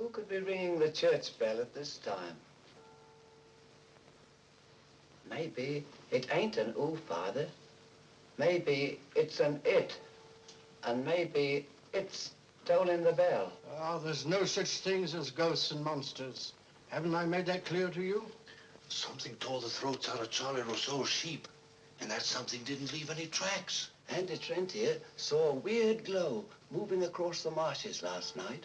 Who could be ringing the church bell at this time? Maybe it ain't an ooh, Father. Maybe it's an it. And maybe it's tolling the bell. Oh, there's no such things as ghosts and monsters. Haven't I made that clear to you? Something tore the throats out of Charlie Rousseau's sheep, and that something didn't leave any tracks. Andy Trent here saw a weird glow moving across the marshes last night.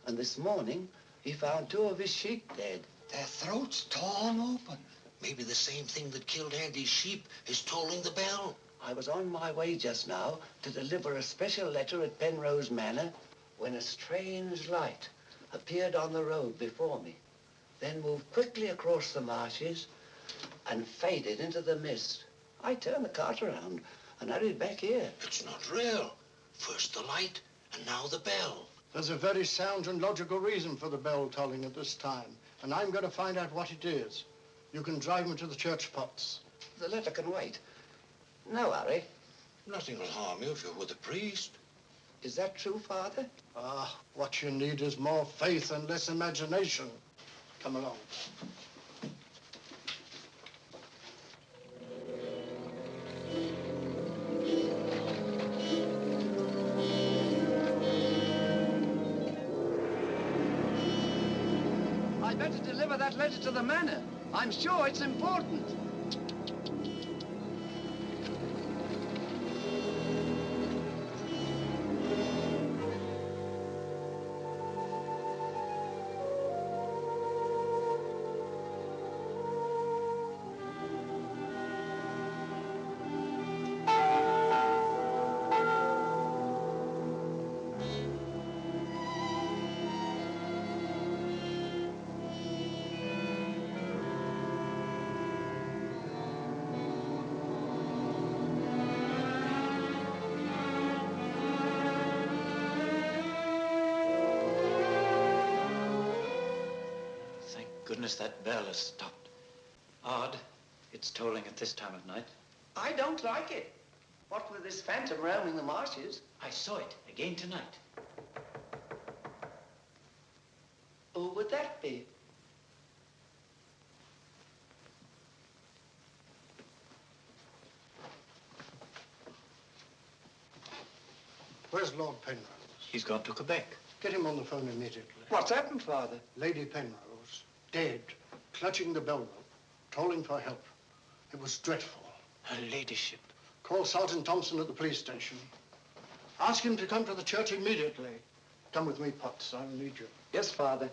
And this morning, he found 2 of his sheep dead. Their throats torn open. Maybe the same thing that killed Andy's sheep is tolling the bell. I was on my way just now to deliver a special letter at Penrose Manor when a strange light appeared on the road before me, then moved quickly across the marshes and faded into the mist. I turned the cart around and hurried back here. It's not real. First the light, and now the bell. There's a very sound and logical reason for the bell tolling at this time, and I'm going to find out what it is. You can drive me to the church pots. The letter can wait. No hurry. Nothing will harm you if you're with a priest. Is that true, Father? Ah, what you need is more faith and less imagination. Come along. I better deliver that letter to the manor. I'm sure it's important. Goodness, that bell has stopped. Odd. It's tolling at this time of night. I don't like it. What with this phantom roaming the marshes? I saw it again tonight. Who would that be? Where's Lord Penrose? He's gone to Quebec. Get him on the phone immediately. What's happened, Father? Lady Penrose, dead, clutching the bell rope, calling for help. It was dreadful. Her ladyship. Call Sergeant Thompson at the police station. Ask him to come to the church immediately. Come with me, Potts. I'll need you. Yes, Father.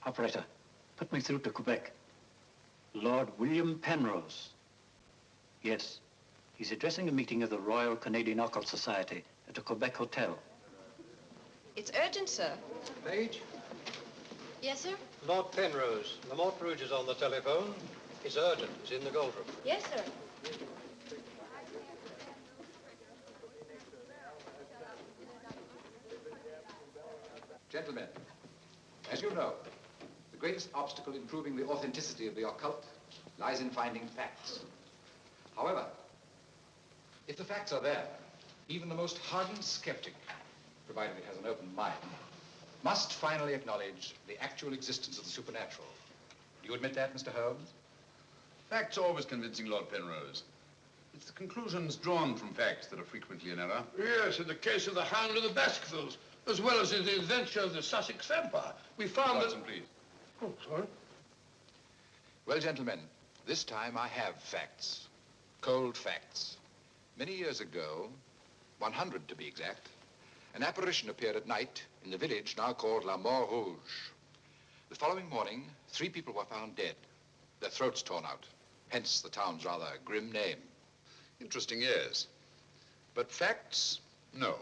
Operator, put me through to Quebec. Lord William Penrose. Yes, he's addressing a meeting of the Royal Canadian Occult Society at a Quebec hotel. It's urgent, sir. Page? Yes, sir? Lord Penrose. Lamont Rouge is on the telephone. It's urgent. He's in the gold room. Yes, sir. Gentlemen, as you know, the greatest obstacle in proving the authenticity of the occult lies in finding facts. However, if the facts are there, even the most hardened skeptic, provided it has an open mind, must finally acknowledge the actual existence of the supernatural. Do you admit that, Mr. Holmes? Facts are always convincing, Lord Penrose. It's the conclusions drawn from facts that are frequently in error. Yes, in the case of the Hound of the Baskervilles, as well as in the adventure of the Sussex Vampire, we found Watson, that... please. Oh, sorry. Well, gentlemen, this time I have facts. Cold facts. Many years ago, 100 to be exact, an apparition appeared at night in the village now called La Mort Rouge. The following morning, 3 people were found dead, their throats torn out, hence the town's rather grim name. Interesting, yes. But facts? No.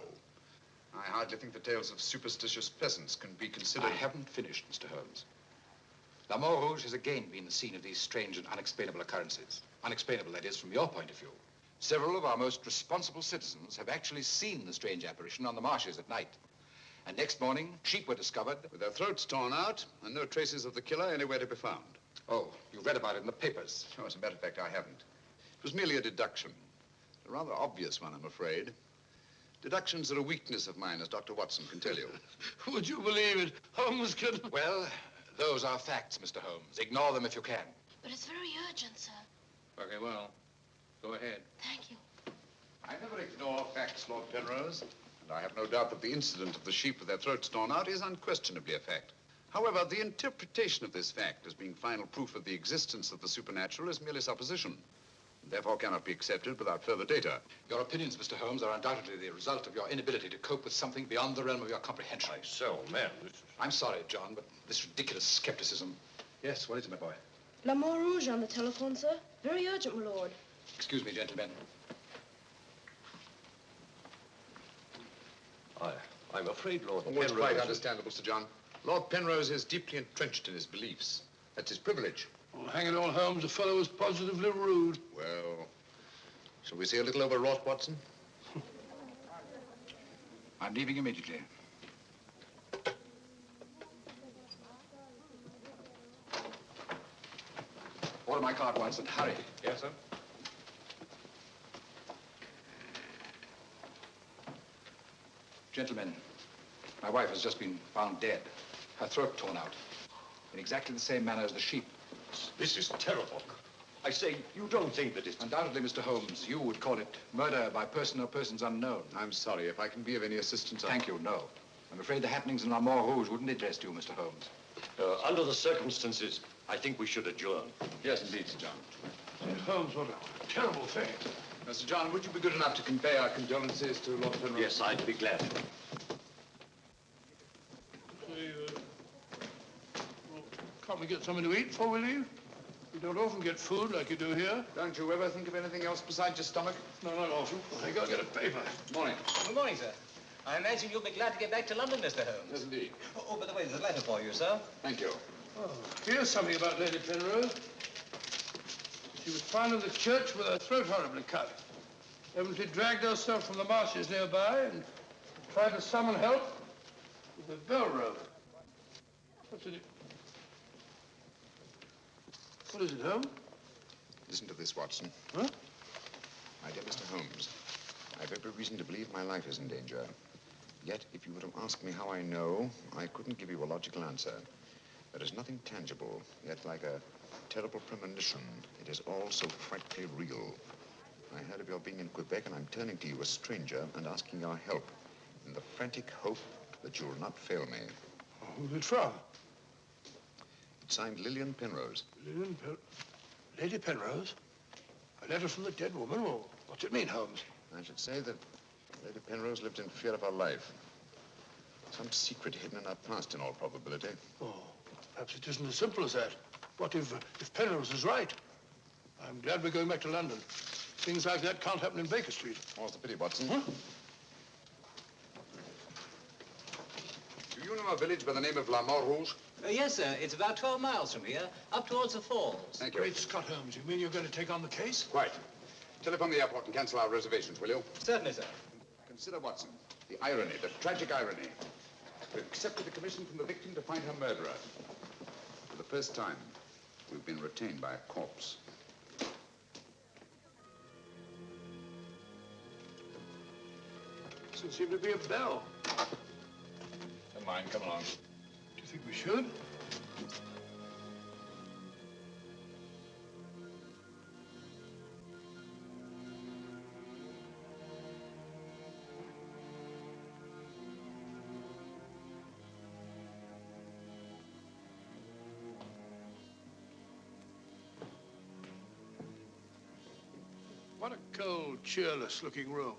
I hardly think the tales of superstitious peasants can be considered... I haven't finished, Mr. Holmes. La Mort Rouge has again been the scene of these strange and unexplainable occurrences. Unexplainable, that is, from your point of view. Several of our most responsible citizens have actually seen the strange apparition on the marshes at night. And next morning, sheep were discovered... with their throats torn out and no traces of the killer anywhere to be found. Oh, you read about it in the papers. No, as a matter of fact, I haven't. It was merely a deduction. A rather obvious one, I'm afraid. Deductions are a weakness of mine, as Dr. Watson can tell you. Would you believe it? Holmes could... Well, those are facts, Mr. Holmes. Ignore them if you can. But it's very urgent, sir. Okay, well, go ahead. Thank you. I never ignore facts, Lord Penrose. And I have no doubt that the incident of the sheep with their throats torn out is unquestionably a fact. However, the interpretation of this fact as being final proof of the existence of the supernatural is merely supposition, and therefore cannot be accepted without further data. Your opinions, Mr. Holmes, are undoubtedly the result of your inability to cope with something beyond the realm of your comprehension. Man, I'm sorry, John, but this ridiculous skepticism... Yes, what is it, my boy? La Mort Rouge on the telephone, sir. Very urgent, my lord. Excuse me, gentlemen. I'm afraid, Lord Penrose... It's quite understandable, Sir John. Lord Penrose is deeply entrenched in his beliefs. That's his privilege. Oh, hang it all, Holmes, the fellow was positively rude. Well, shall we see a little overwrought, Watson? I'm leaving immediately. Order my card, Watson. Hurry. Yes, sir. Gentlemen, my wife has just been found dead. Her throat torn out. In exactly the same manner as the sheep. This is terrible. I say, you don't think that it's... Undoubtedly, Mr. Holmes, you would call it murder by person or persons unknown. I'm sorry. If I can be of any assistance, Thank you, no. I'm afraid the happenings in La Mort Rouge wouldn't interest you, Mr. Holmes. Under the circumstances, I think we should adjourn. Yes, indeed, Sir John. Holmes, what a terrible thing. Sir John, would you be good enough to convey our condolences to Lord Penrose? Yes, I'd be glad. Can't we get something to eat before we leave? We don't often get food like you do here. Don't you ever think of anything else besides your stomach? No, not often. I gotta get a paper. Morning. Good morning, sir. I imagine you'll be glad to get back to London, Mr. Holmes. Yes, indeed. Oh, by the way, there's a letter for you, sir. Thank you. Oh, here's something about Lady Penrose. She was found in the church with her throat horribly cut. Evidently dragged herself from the marshes nearby and tried to summon help with a bell rope. What's it? What is it, Holmes? Listen to this, Watson. Huh? My dear Mr. Holmes, I've every reason to believe my life is in danger. Yet, if you were to ask me how I know, I couldn't give you a logical answer. There is nothing tangible, yet like a terrible premonition. It is all so frightfully real. I heard of your being in Quebec, and I'm turning to you, a stranger, and asking your help in the frantic hope that you'll not fail me. Who's it from? It's signed Lillian Penrose. Lady Penrose? A letter from the dead woman? Well, what's it mean, Holmes? I should say that Lady Penrose lived in fear of her life. Some secret hidden in her past, in all probability. Oh, perhaps it isn't as simple as that. What if Penrose is right? I'm glad we're going back to London. Things like that can't happen in Baker Street. More's the pity, Watson. Huh? Do you know a village by the name of La Rouge? Yes, sir. It's about 12 miles from here, up towards the falls. Thank you. Great Scott, Holmes. You mean you're going to take on the case? Quite. Telephone the airport and cancel our reservations, will you? Certainly, sir. Consider, Watson, the irony, the tragic irony. We've accepted a commission from the victim to find her murderer. For the first time, we've been retained by a corpse. Doesn't seem to be a bell. Never mind, come along. Do you think we should? What a cold, cheerless-looking room.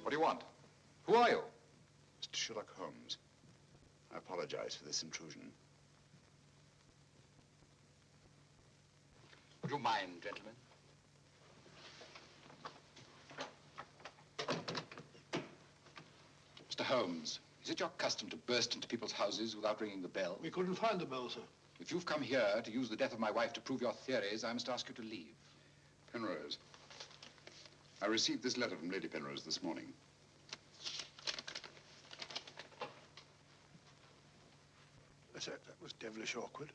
What do you want? Who are you? Mr. Sherlock Holmes. I apologize for this intrusion. Would you mind, gentlemen? Mr. Holmes, is it your custom to burst into people's houses without ringing the bell? We couldn't find the bell, sir. If you've come here to use the death of my wife to prove your theories, I must ask you to leave. Penrose. I received this letter from Lady Penrose this morning. That was devilish awkward.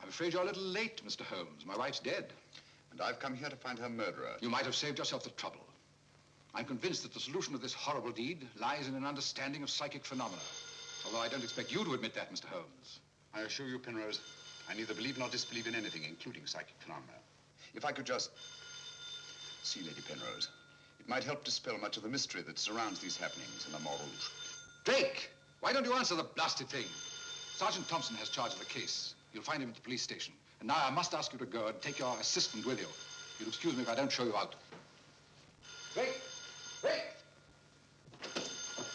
I'm afraid you're a little late, Mr. Holmes. My wife's dead. And I've come here to find her murderer. You might have saved yourself the trouble. I'm convinced that the solution of this horrible deed lies in an understanding of psychic phenomena. Although I don't expect you to admit that, Mr. Holmes. I assure you, Penrose, I neither believe nor disbelieve in anything, including psychic phenomena. If I could just see Lady Penrose, it might help dispel much of the mystery that surrounds these happenings in the Rouge. Drake! Why don't you answer the blasted thing? Sergeant Thompson has charge of the case. You'll find him at the police station. And now I must ask you to go and take your assistant with you. You'll excuse me if I don't show you out. Drake! Drake!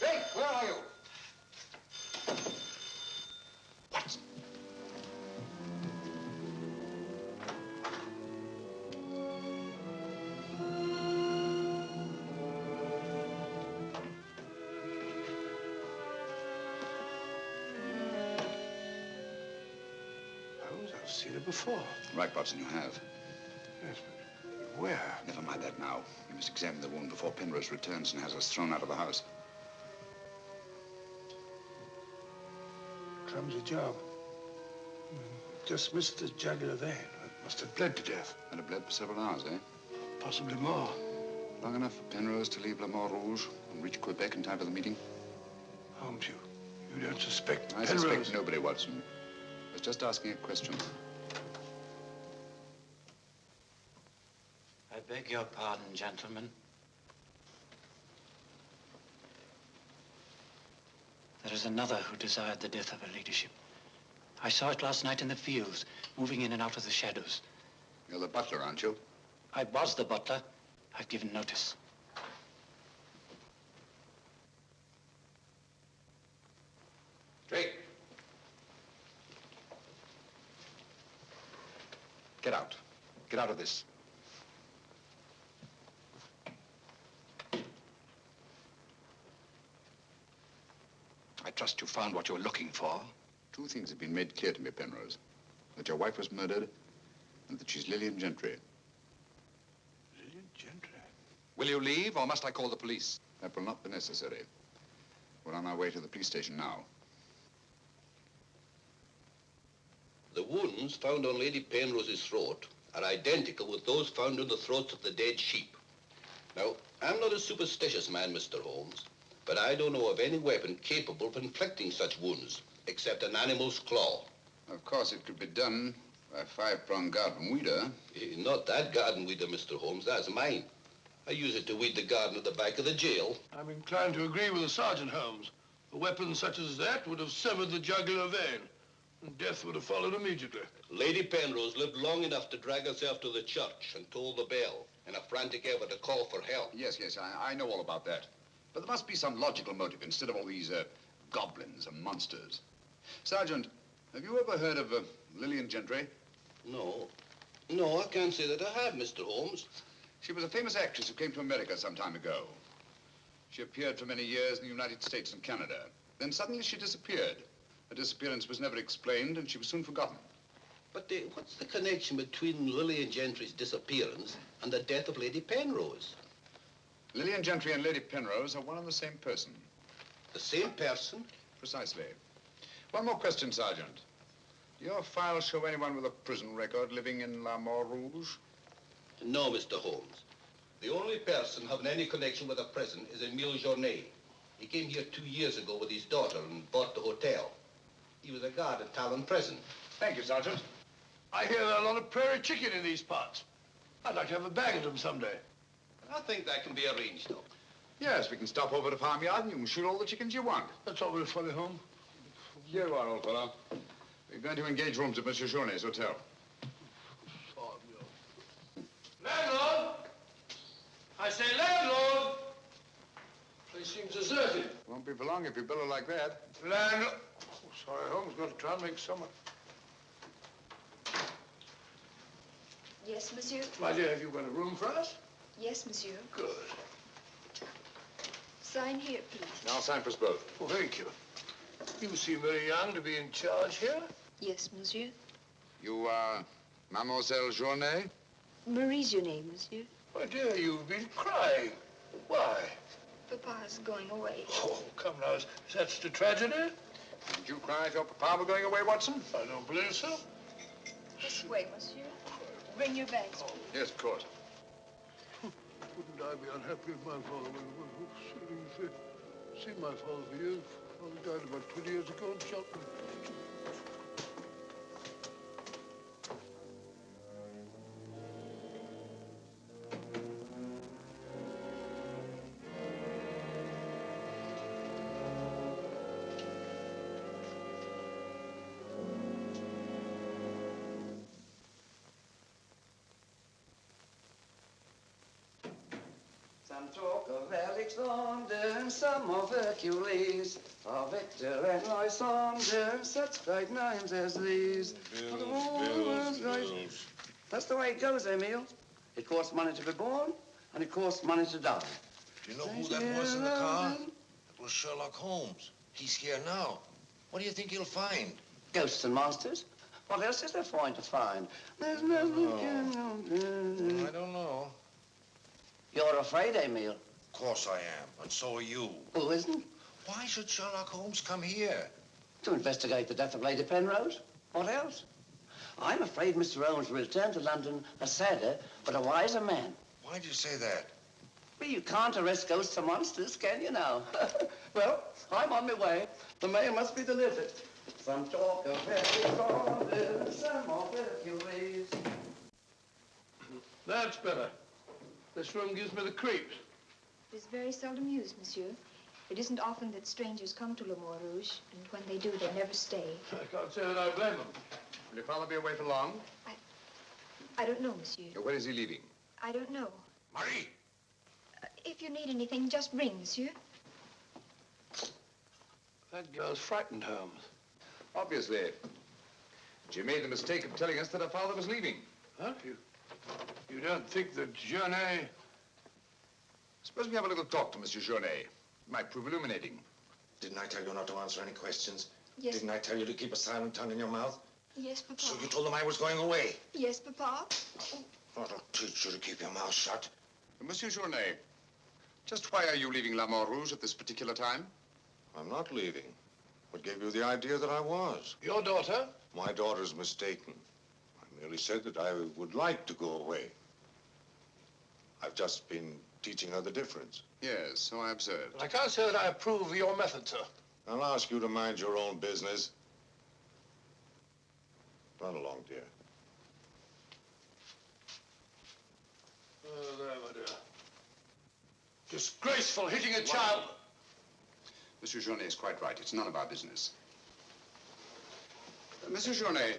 Drake, where are you? What? Holmes, I've seen it before. Right, Watson, you have. Yes, but where? Never mind that now. We must examine the wound before Penrose returns and has us thrown out of the house. Clumsy job. Just missed the jugular vein. It must have bled to death. And it bled for several hours, eh? Possibly more. Long enough for Penrose to leave Le Rouge and reach Quebec in time for the meeting? Holmes, you don't suspect I Penrose? suspect nobody, Watson. I was just asking a question. I beg your pardon, gentlemen. There is another who desired the death of her ladyship. I saw it last night in the fields, moving in and out of the shadows. You're the butler, aren't you? I was the butler. I've given notice. Drake! Get out. Get out of this. I trust you found what you were looking for. Two things have been made clear to me, Penrose. That your wife was murdered and that she's Lillian Gentry. Lillian Gentry? Will you leave, or must I call the police? That will not be necessary. We're on our way to the police station now. The wounds found on Lady Penrose's throat are identical with those found on the throats of the dead sheep. Now, I'm not a superstitious man, Mr. Holmes, but I don't know of any weapon capable of inflicting such wounds, except an animal's claw. Of course, it could be done by a five-pronged garden weeder. Not that garden weeder, Mr. Holmes. That's mine. I use it to weed the garden at the back of the jail. I'm inclined to agree with the Sergeant, Holmes. A weapon such as that would have severed the jugular vein, and death would have followed immediately. Lady Penrose lived long enough to drag herself to the church and toll the bell in a frantic effort to call for help. Yes, I know all about that. But there must be some logical motive instead of all these goblins and monsters. Sergeant, have you ever heard of Lillian Gentry? No, I can't say that I have, Mr. Holmes. She was a famous actress who came to America some time ago. She appeared for many years in the United States and Canada. Then suddenly she disappeared. Her disappearance was never explained, and she was soon forgotten. But what's the connection between Lillian Gentry's disappearance and the death of Lady Penrose? Lillian Gentry and Lady Penrose are one and the same person. The same person? Precisely. One more question, Sergeant. Do your files show anyone with a prison record living in La Mort Rouge? No, Mr. Holmes. The only person having any connection with a prison is Emile Journet. He came here 2 years ago with his daughter and bought the hotel. He was a guard at Talon Prison. Thank you, Sergeant. I hear there are a lot of prairie chicken in these parts. I'd like to have a bag of them someday. I think that can be arranged, though. Yes, we can stop over to farmyard and you can shoot all the chickens you want. That's all very funny, Holmes. Here you are, old fellow. We're going to engage rooms at Monsieur Journet's hotel. Landlord! I say landlord! Place seems deserted. Won't be for long if you billow like that. Landlord! Oh, sorry, Holmes. Got to try and make summer. Yes, monsieur? My dear, have you got a room for us? Yes, monsieur. Good. Sign here, please. I'll sign for us both. Oh, thank you. You seem very young to be in charge here. Yes, monsieur. You are Mademoiselle Journet? Marie's your name, monsieur. My dear, you've been crying. Why? Papa's going away. Oh, come now. Is that such a tragedy? Didn't you cry if your papa were going away, Watson? I don't believe so. This way, monsieur. Bring your bags. Oh. Yes, of course. Wouldn't I be unhappy if my father were seen my father for years? Father died about 20 years ago in Shelton. Some talk of Alexander and some of Hercules, of Victor and Lysander, such great names as these. Bills. That's the way it goes, Emile. It costs money to be born, and it costs money to die. Do you know who that was in the car? It was Sherlock Holmes. He's here now. What do you think he'll find? Ghosts and monsters. What else is there for him to find? There's nothing. I don't know. You're afraid, Emile? Of course I am, and so are you. Who isn't? Why should Sherlock Holmes come here? To investigate the death of Lady Penrose. What else? I'm afraid Mr. Holmes will return to London a sadder but a wiser man. Why do you say that? Well, you can't arrest ghosts and monsters, can you now? Well, I'm on my way. The mail must be delivered. Some talk of Hercules, some of Hercules. That's better. This room gives me the creeps. It is very seldom used, monsieur. It isn't often that strangers come to Le Mort Rouge, and when they do, they never stay. I can't say that I blame them. Will your father be away for long? I don't know, monsieur. Where is he leaving? I don't know. Marie! If you need anything, just ring, monsieur. That girl's frightened, Holmes. Obviously. She made the mistake of telling us that her father was leaving. Huh? You don't think that Journet... Suppose we have a little talk to Monsieur Journet. It might prove illuminating. Didn't I tell you not to answer any questions? Yes. Didn't I tell you to keep a silent tongue in your mouth? Yes, Papa. So you told them I was going away? Yes, Papa. That'll teach you to keep your mouth shut. Monsieur Journet, just why are you leaving La Mort Rouge at this particular time? I'm not leaving. What gave you the idea that I was? Your daughter? My daughter's mistaken. I merely said that I would like to go away. I've just been teaching her the difference. Yes, so I observed. I can't say that I approve of your method, sir. I'll ask you to mind your own business. Run along, dear. Oh, there, my dear. Disgraceful, hitting a child. Monsieur Journet is quite right. It's none of our business. Monsieur Journet,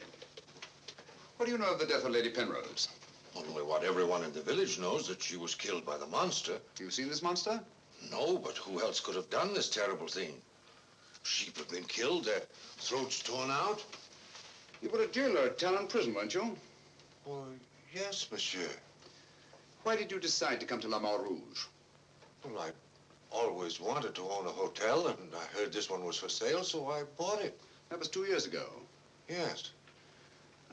what do you know of the death of Lady Penrose? Only what everyone in the village knows, that she was killed by the monster. You've seen this monster? No, but who else could have done this terrible thing? Sheep have been killed, their throats torn out. You were a jailer at Talon Prison, weren't you? Oh, yes, monsieur. Why did you decide to come to La Mort Rouge? Well, I always wanted to own a hotel, and I heard this one was for sale, so I bought it. That was 2 years ago. Yes.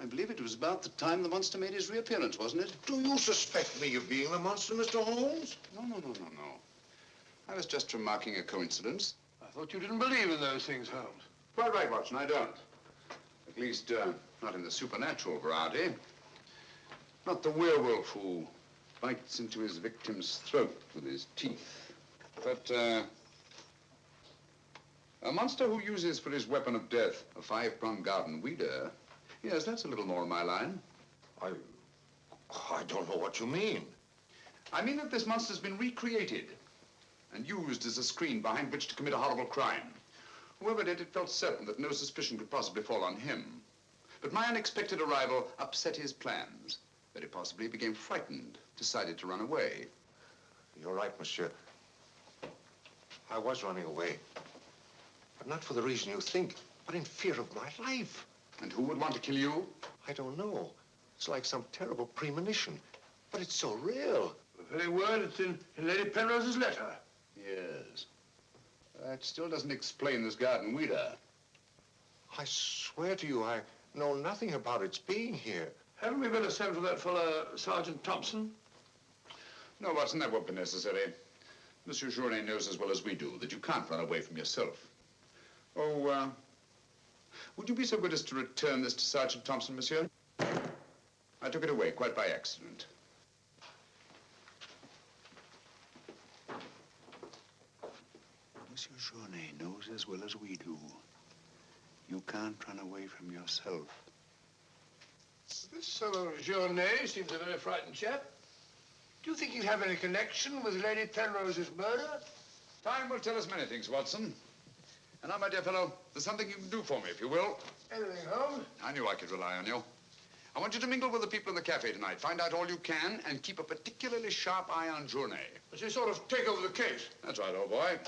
I believe it was about the time the monster made his reappearance, wasn't it? Do you suspect me of being the monster, Mr. Holmes? No. I was just remarking a coincidence. I thought you didn't believe in those things, Holmes. Quite right, Watson, I don't. At least, not in the supernatural variety. Not the werewolf who bites into his victim's throat with his teeth. But, a monster who uses for his weapon of death a 5-pronged garden weeder. Yes, that's a little more in my line. I don't know what you mean. I mean that this monster's been recreated and used as a screen behind which to commit a horrible crime. Whoever did it felt certain that no suspicion could possibly fall on him. But my unexpected arrival upset his plans. Very possibly he became frightened, decided to run away. You're right, monsieur. I was running away. But not for the reason you think, but in fear of my life. And who would want to kill you? I don't know. It's like some terrible premonition. But it's so real. The very word that's in Lady Penrose's letter. Yes. That still doesn't explain this garden weeder. I swear to you, I know nothing about its being here. Haven't we better send for that fellow, Sergeant Thompson? No, Watson, that won't be necessary. Monsieur Journet knows as well as we do that you can't run away from yourself. Oh, would you be so good as to return this to Sergeant Thompson, monsieur? I took it away quite by accident. Monsieur Journet knows as well as we do. You can't run away from yourself. This fellow Journet seems a very frightened chap. Do you think he'll have any connection with Lady Penrose's murder? Time will tell us many things, Watson. And now, my dear fellow, there's something you can do for me, if you will. Anything, Holmes? I knew I could rely on you. I want you to mingle with the people in the cafe tonight. Find out all you can and keep a particularly sharp eye on Journet. Does he sort of take over the case? That's right, old boy.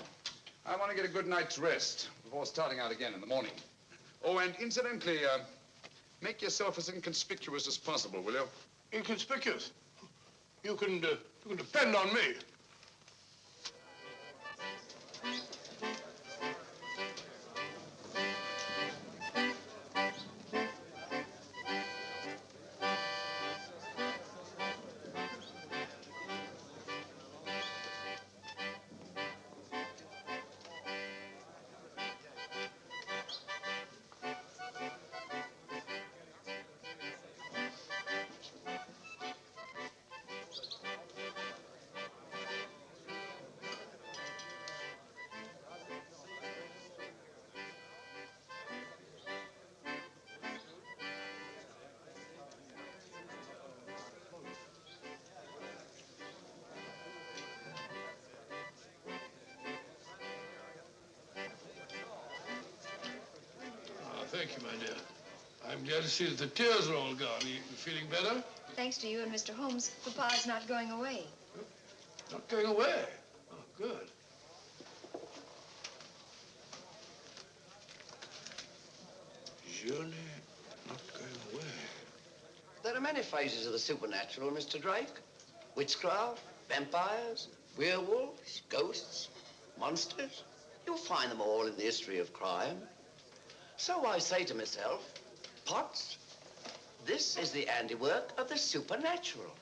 I want to get a good night's rest before starting out again in the morning. Oh, and incidentally, make yourself as inconspicuous as possible, will you? Inconspicuous? You can depend on me. Thank you, my dear. I'm glad to see that the tears are all gone. You feeling better? Thanks to you and Mr. Holmes, Papa's not going away. Not going away? Oh, good. Journet not going away. There are many phases of the supernatural, Mr. Drake. Witchcraft, vampires, werewolves, ghosts, monsters. You'll find them all in the history of crime. So I say to myself, Potts, this is the handiwork of the supernatural.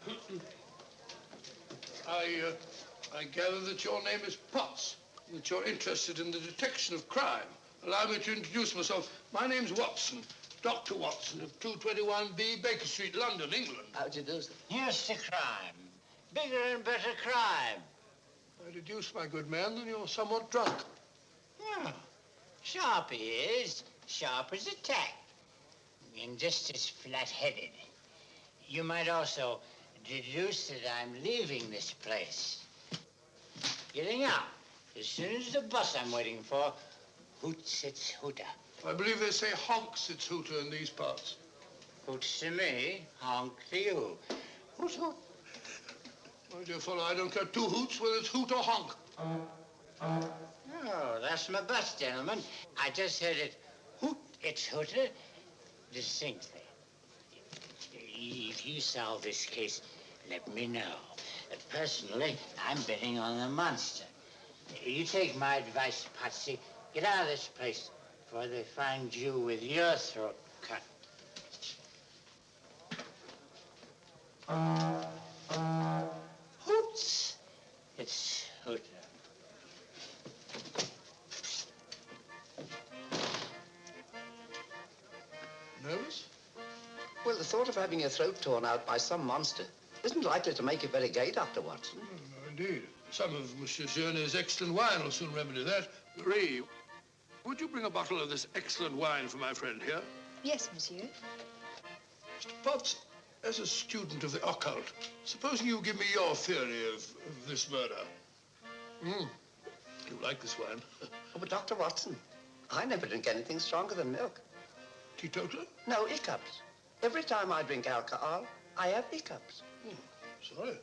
I gather that your name is Potts, that you're interested in the detection of crime. Allow me to introduce myself. My name's Watson, Dr. Watson of 221B Baker Street, London, England. How do you do, sir? Here's to crime. Bigger and better crime. I deduce, my good man, that you're somewhat drunk. Yeah. Sharp he is, sharp as a tack, and just as flat-headed. You might also deduce that I'm leaving this place. Getting out. As soon as the bus I'm waiting for hoots its hooter. I believe they say honks its hooter in these parts. Hoots to me, honk to you. Hoot, hoot. My dear fellow, I don't care two hoots whether it's hoot or honk. Oh, that's my bus, gentlemen. I just heard it hoot its hooter distinctly. If you solve this case, let me know. Personally, I'm betting on the monster. You take my advice, Patsy. Get out of this place before they find you with your throat cut. Hoots its hooter. Nervous? Well, the thought of having your throat torn out by some monster isn't likely to make you very gay, Dr. Watson. No, indeed. Some of Monsieur Journet's excellent wine will soon remedy that. Marie, would you bring a bottle of this excellent wine for my friend here? Yes, monsieur. Mr. Potts, as a student of the occult, supposing you give me your theory of this murder. You like this wine? Oh, but Dr. Watson, I never drink anything stronger than milk. Teetotaler? No, hiccups. Every time I drink alcohol, I have hiccups. Sorry.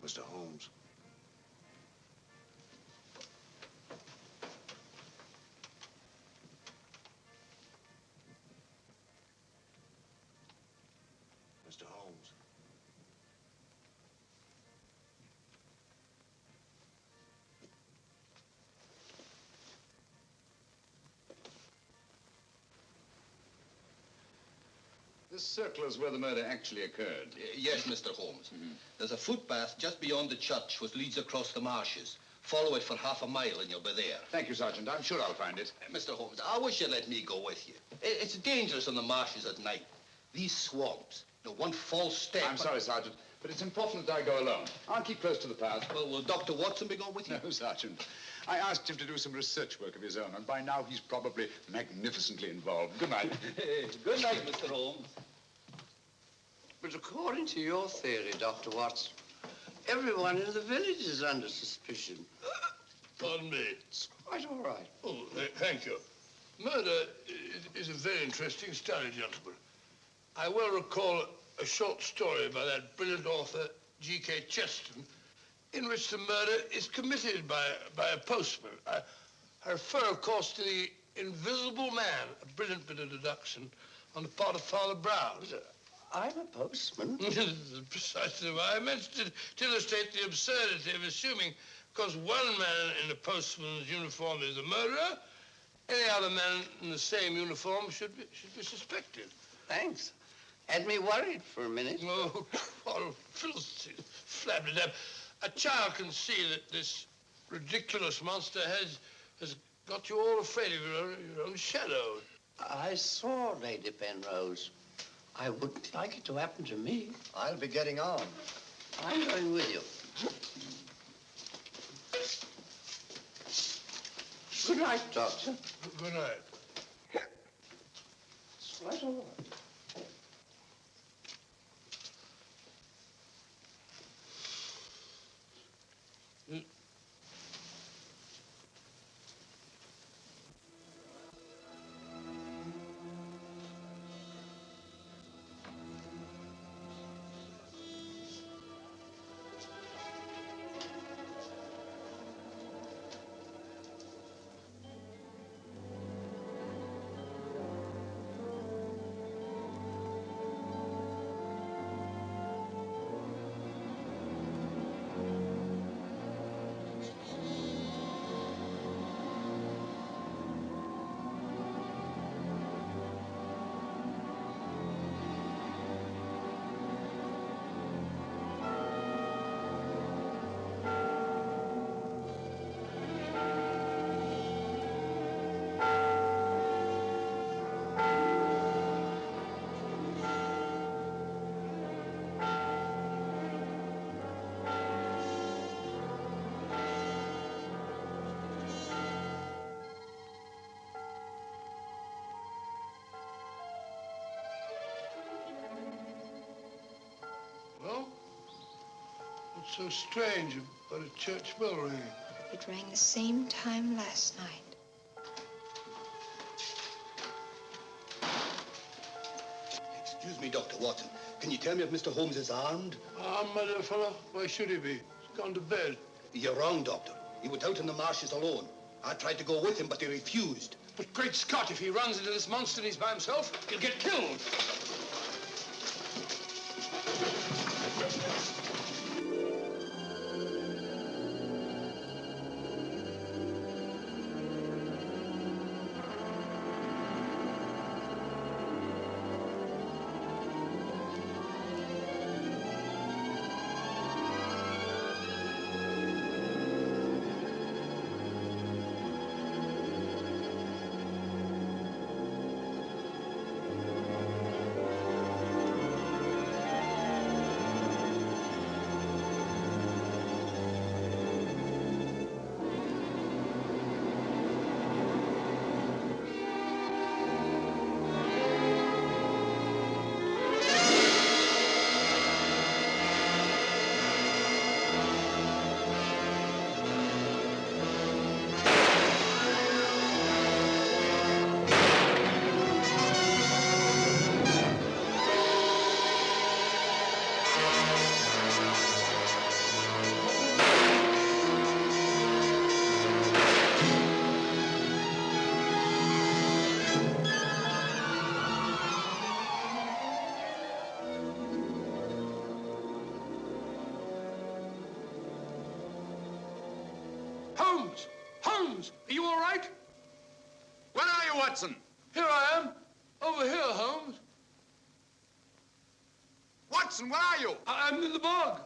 Mr. Holmes. Mr. Holmes. This circle is where the murder actually occurred. Yes, Mr. Holmes. There's a footpath just beyond the church which leads across the marshes. Follow it for half a mile and you'll be there. Thank you, Sergeant. I'm sure I'll find it. Mr. Holmes, I wish you'd let me go with you. It's dangerous in the marshes at night. These swamps, one false step... I'm sorry, Sergeant, but it's important that I go alone. I'll keep close to the path. Well, will Dr. Watson be going with you? No, Sergeant. I asked him to do some research work of his own, and by now he's probably magnificently involved. Good night. Good night, Mr. Holmes. But according to your theory, Dr. Watson, everyone in the village is under suspicion. Pardon me. It's quite all right. Oh, thank you. Murder is a very interesting study, gentlemen. I well recall a short story by that brilliant author, G.K. Chesterton, in which the murder is committed by a postman. I refer, of course, to the Invisible Man, a brilliant bit of deduction on the part of Father Brown. I'm a postman. Precisely why I mentioned it, to illustrate the absurdity of assuming because one man in a postman's uniform is a murderer, any other man in the same uniform should be suspected. Thanks. Had me worried for a minute. Oh, filthy, flabby-dab. A child can see that this ridiculous monster has got you all afraid of your own shadow. I saw Lady Penrose. I wouldn't like it to happen to me. I'll be getting on. I'm going with you. Good night, Doctor. Good night. It's quite all right. What's so strange about a church bell ringing? It rang the same time last night. Excuse me, Dr. Watson. Can you tell me if Mr. Holmes is armed? Armed, my dear fellow? Why should he be? He's gone to bed. You're wrong, Doctor. He went out in the marshes alone. I tried to go with him, but he refused. But great Scott, if he runs into this monster and he's by himself, he'll get killed. Holmes! Holmes! Are you all right? Where are you, Watson? Here I am. Over here, Holmes. Watson, where are you? I'm in the bog.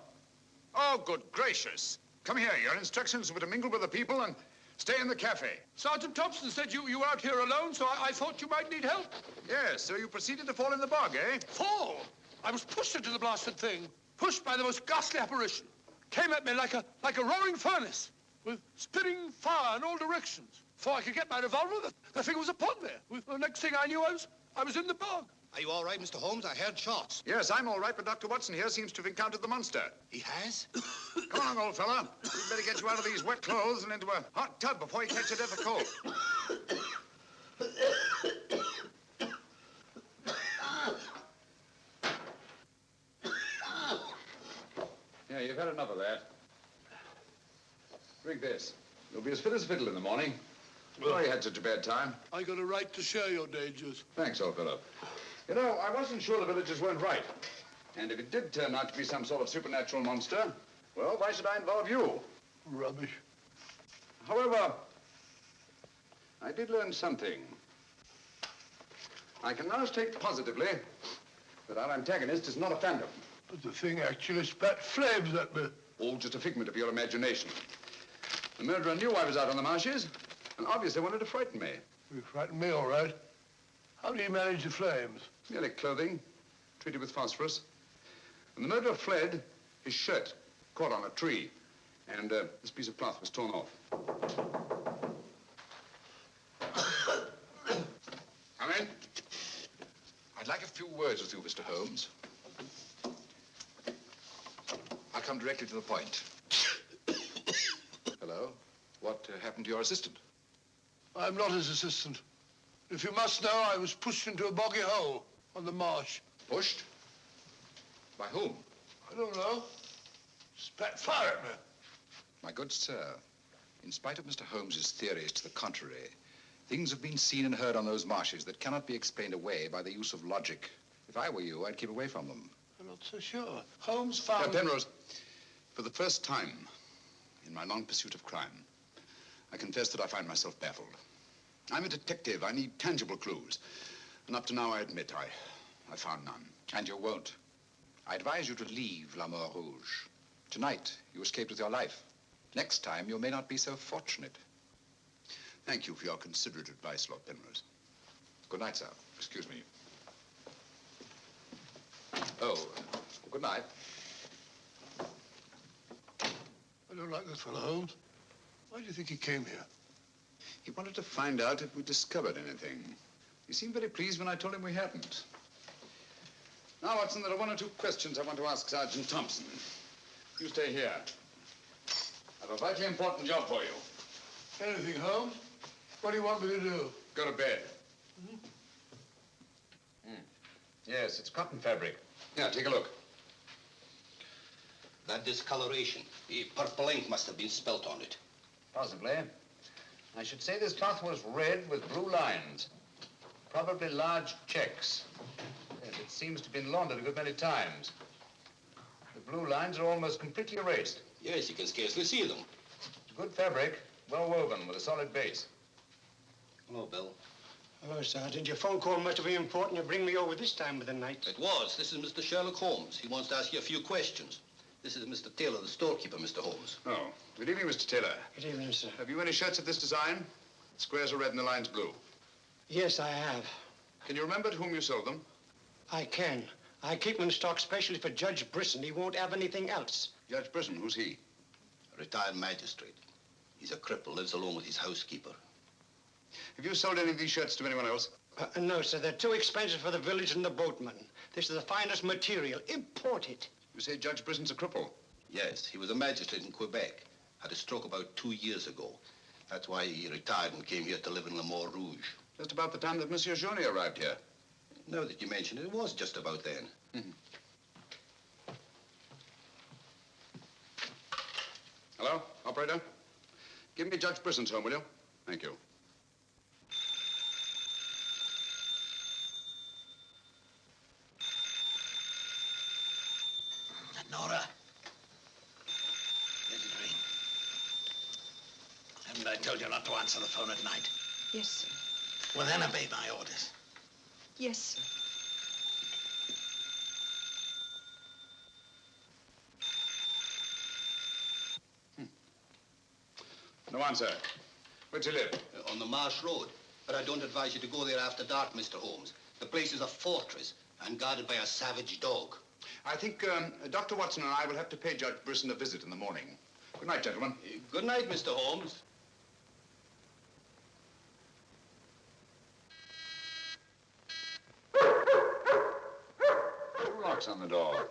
Oh, good gracious. Come here. Your instructions were to mingle with the people and stay in the cafe. Sergeant Thompson said you were out here alone, so I thought you might need help. Yes, so you proceeded to fall in the bog, eh? Fall? I was pushed into the blasted thing. Pushed by the most ghastly apparition. Came at me like a roaring furnace, with spitting fire in all directions. Before I could get my revolver, the thing was upon me. The next thing I knew, I was in the bog. Are you all right, Mr. Holmes? I heard shots. Yes, I'm all right, but Dr. Watson here seems to have encountered the monster. He has? Come along, old fella. We'd better get you out of these wet clothes and into a hot tub before you catch a death of cold. Yeah, you've had enough of that. Drink this. You'll be as fit as a fiddle in the morning. Sorry you had such a bad time. I got a right to share your dangers. Thanks, old fellow. You know, I wasn't sure the villagers weren't right. And if it did turn out to be some sort of supernatural monster, well, why should I involve you? Rubbish. However, I did learn something. I can now state positively that our antagonist is not a phantom. But the thing actually spat flames at me. All just a figment of your imagination. The murderer knew I was out on the marshes and obviously wanted to frighten me. You frightened me, all right. How do you manage the flames? Merely clothing, treated with phosphorus. When the murderer fled, his shirt caught on a tree, and this piece of cloth was torn off. Come in. I'd like a few words with you, Mr. Holmes. I'll come directly to the point. Hello. What happened to your assistant? I'm not his assistant. If you must know, I was pushed into a boggy hole on the marsh. Pushed? By whom? I don't know. Spat fire at me. My good sir, in spite of Mr. Holmes's theories to the contrary, things have been seen and heard on those marshes that cannot be explained away by the use of logic. If I were you, I'd keep away from them. I'm not so sure. Holmes found... Penrose, for the first time in my long pursuit of crime, I confess that I find myself baffled. I'm a detective. I need tangible clues. And up to now, I admit, I found none. And you won't. I advise you to leave La Mort Rouge. Tonight, you escaped with your life. Next time, you may not be so fortunate. Thank you for your considerate advice, Lord Penrose. Good night, sir. Excuse me. Oh, good night. I don't like this fellow, Holmes. Why do you think he came here? He wanted to find out if we discovered anything. He seemed very pleased when I told him we hadn't. Now, Watson, there are one or two questions I want to ask Sergeant Thompson. You stay here. I have a vitally important job for you. Anything, Holmes? What do you want me to do? Go to bed. Yes, it's cotton fabric. Here, take a look. That discoloration, the purple ink must have been spilt on it. Possibly. I should say this cloth was red with blue lines. Probably large checks. Yes, it seems to have been laundered a good many times. The blue lines are almost completely erased. Yes, you can scarcely see them. It's good fabric, well woven, with a solid base. Hello, Bill. Hello, Sergeant. Your phone call must have been important. You bring me over this time of the night. It was. This is Mr. Sherlock Holmes. He wants to ask you a few questions. This is Mr. Taylor, the storekeeper, Mr. Holmes. Oh, good evening, Mr. Taylor. Good evening, sir. Have you any shirts of this design? The squares are red and the lines blue. Yes, I have. Can you remember to whom you sold them? I can. I keep them in stock specially for Judge Brisson. He won't have anything else. Judge Brisson, who's he? A retired magistrate. He's a cripple, lives alone with his housekeeper. Have you sold any of these shirts to anyone else? No, sir. They're too expensive for the village and the boatmen. This is the finest material. Imported. You say Judge Brisson's a cripple? Yes, he was a magistrate in Quebec. Had a stroke about 2 years ago. That's why he retired and came here to live in Le Mort Rouge. Just about the time that Monsieur Journey arrived here. Now that you mention it, it was just about then. Hello, operator? Give me Judge Brisson's home, will you? Thank you. Nora. There's a ring. Haven't I told you not to answer the phone at night? Yes, sir. Well, then obey my orders. Yes, sir. No answer. Where'd you live? On the Marsh Road. But I don't advise you to go there after dark, Mr. Holmes. The place is a fortress and guarded by a savage dog. I think Dr. Watson and I will have to pay Judge Brisson a visit in the morning. Good night, gentlemen. Good night, Mr. Holmes. Two locks on the door.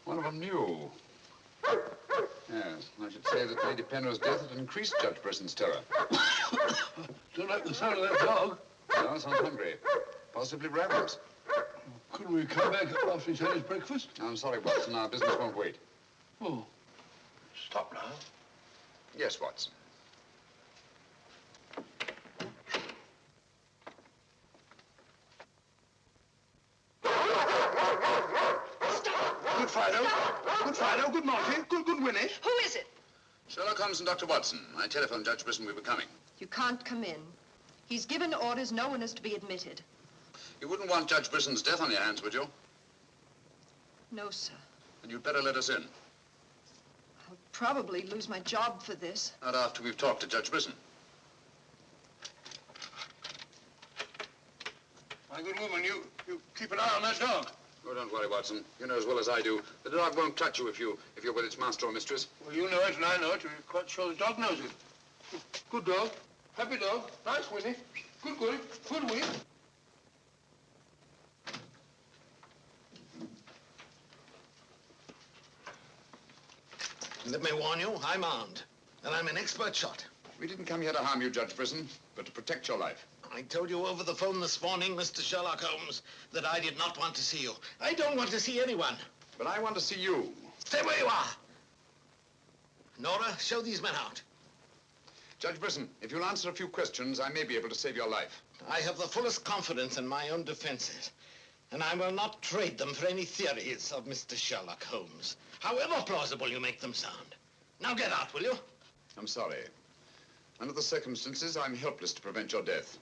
One of them new. Yes, I should say that Lady Penrose's death had increased Judge Brisson's terror. Don't like the sound of that dog. No, sounds hungry. Possibly ravenous. Couldn't we come back after he's had his breakfast? I'm sorry, Watson. Our business won't wait. Oh. Stop now. Yes, Watson. Good Fido. Good Fido. Good Monty. Good Winnie. Who is it? Sherlock Holmes and Dr. Watson. I telephoned Judge Brisson we were coming. You can't come in. He's given orders no one is to be admitted. You wouldn't want Judge Brisson's death on your hands, would you? No, sir. Then you'd better let us in. I'll probably lose my job for this. Not after we've talked to Judge Brisson. My good woman, you keep an eye on that dog. Oh, don't worry, Watson. You know as well as I do. The dog won't touch you if you're with its master or mistress. Well, you know it and I know it. You're quite sure the dog knows it. Good dog. Happy dog. Nice, Winnie. Good. Good, Winnie. Let me warn you, I'm armed. And I'm an expert shot. We didn't come here to harm you, Judge Brisson, but to protect your life. I told you over the phone this morning, Mr. Sherlock Holmes, that I did not want to see you. I don't want to see anyone. But I want to see you. Stay where you are. Nora, show these men out. Judge Brisson, if you'll answer a few questions, I may be able to save your life. I have the fullest confidence in my own defenses, and I will not trade them for any theories of Mr. Sherlock Holmes, however plausible you make them sound. Now get out, will you? I'm sorry. Under the circumstances, I'm helpless to prevent your death.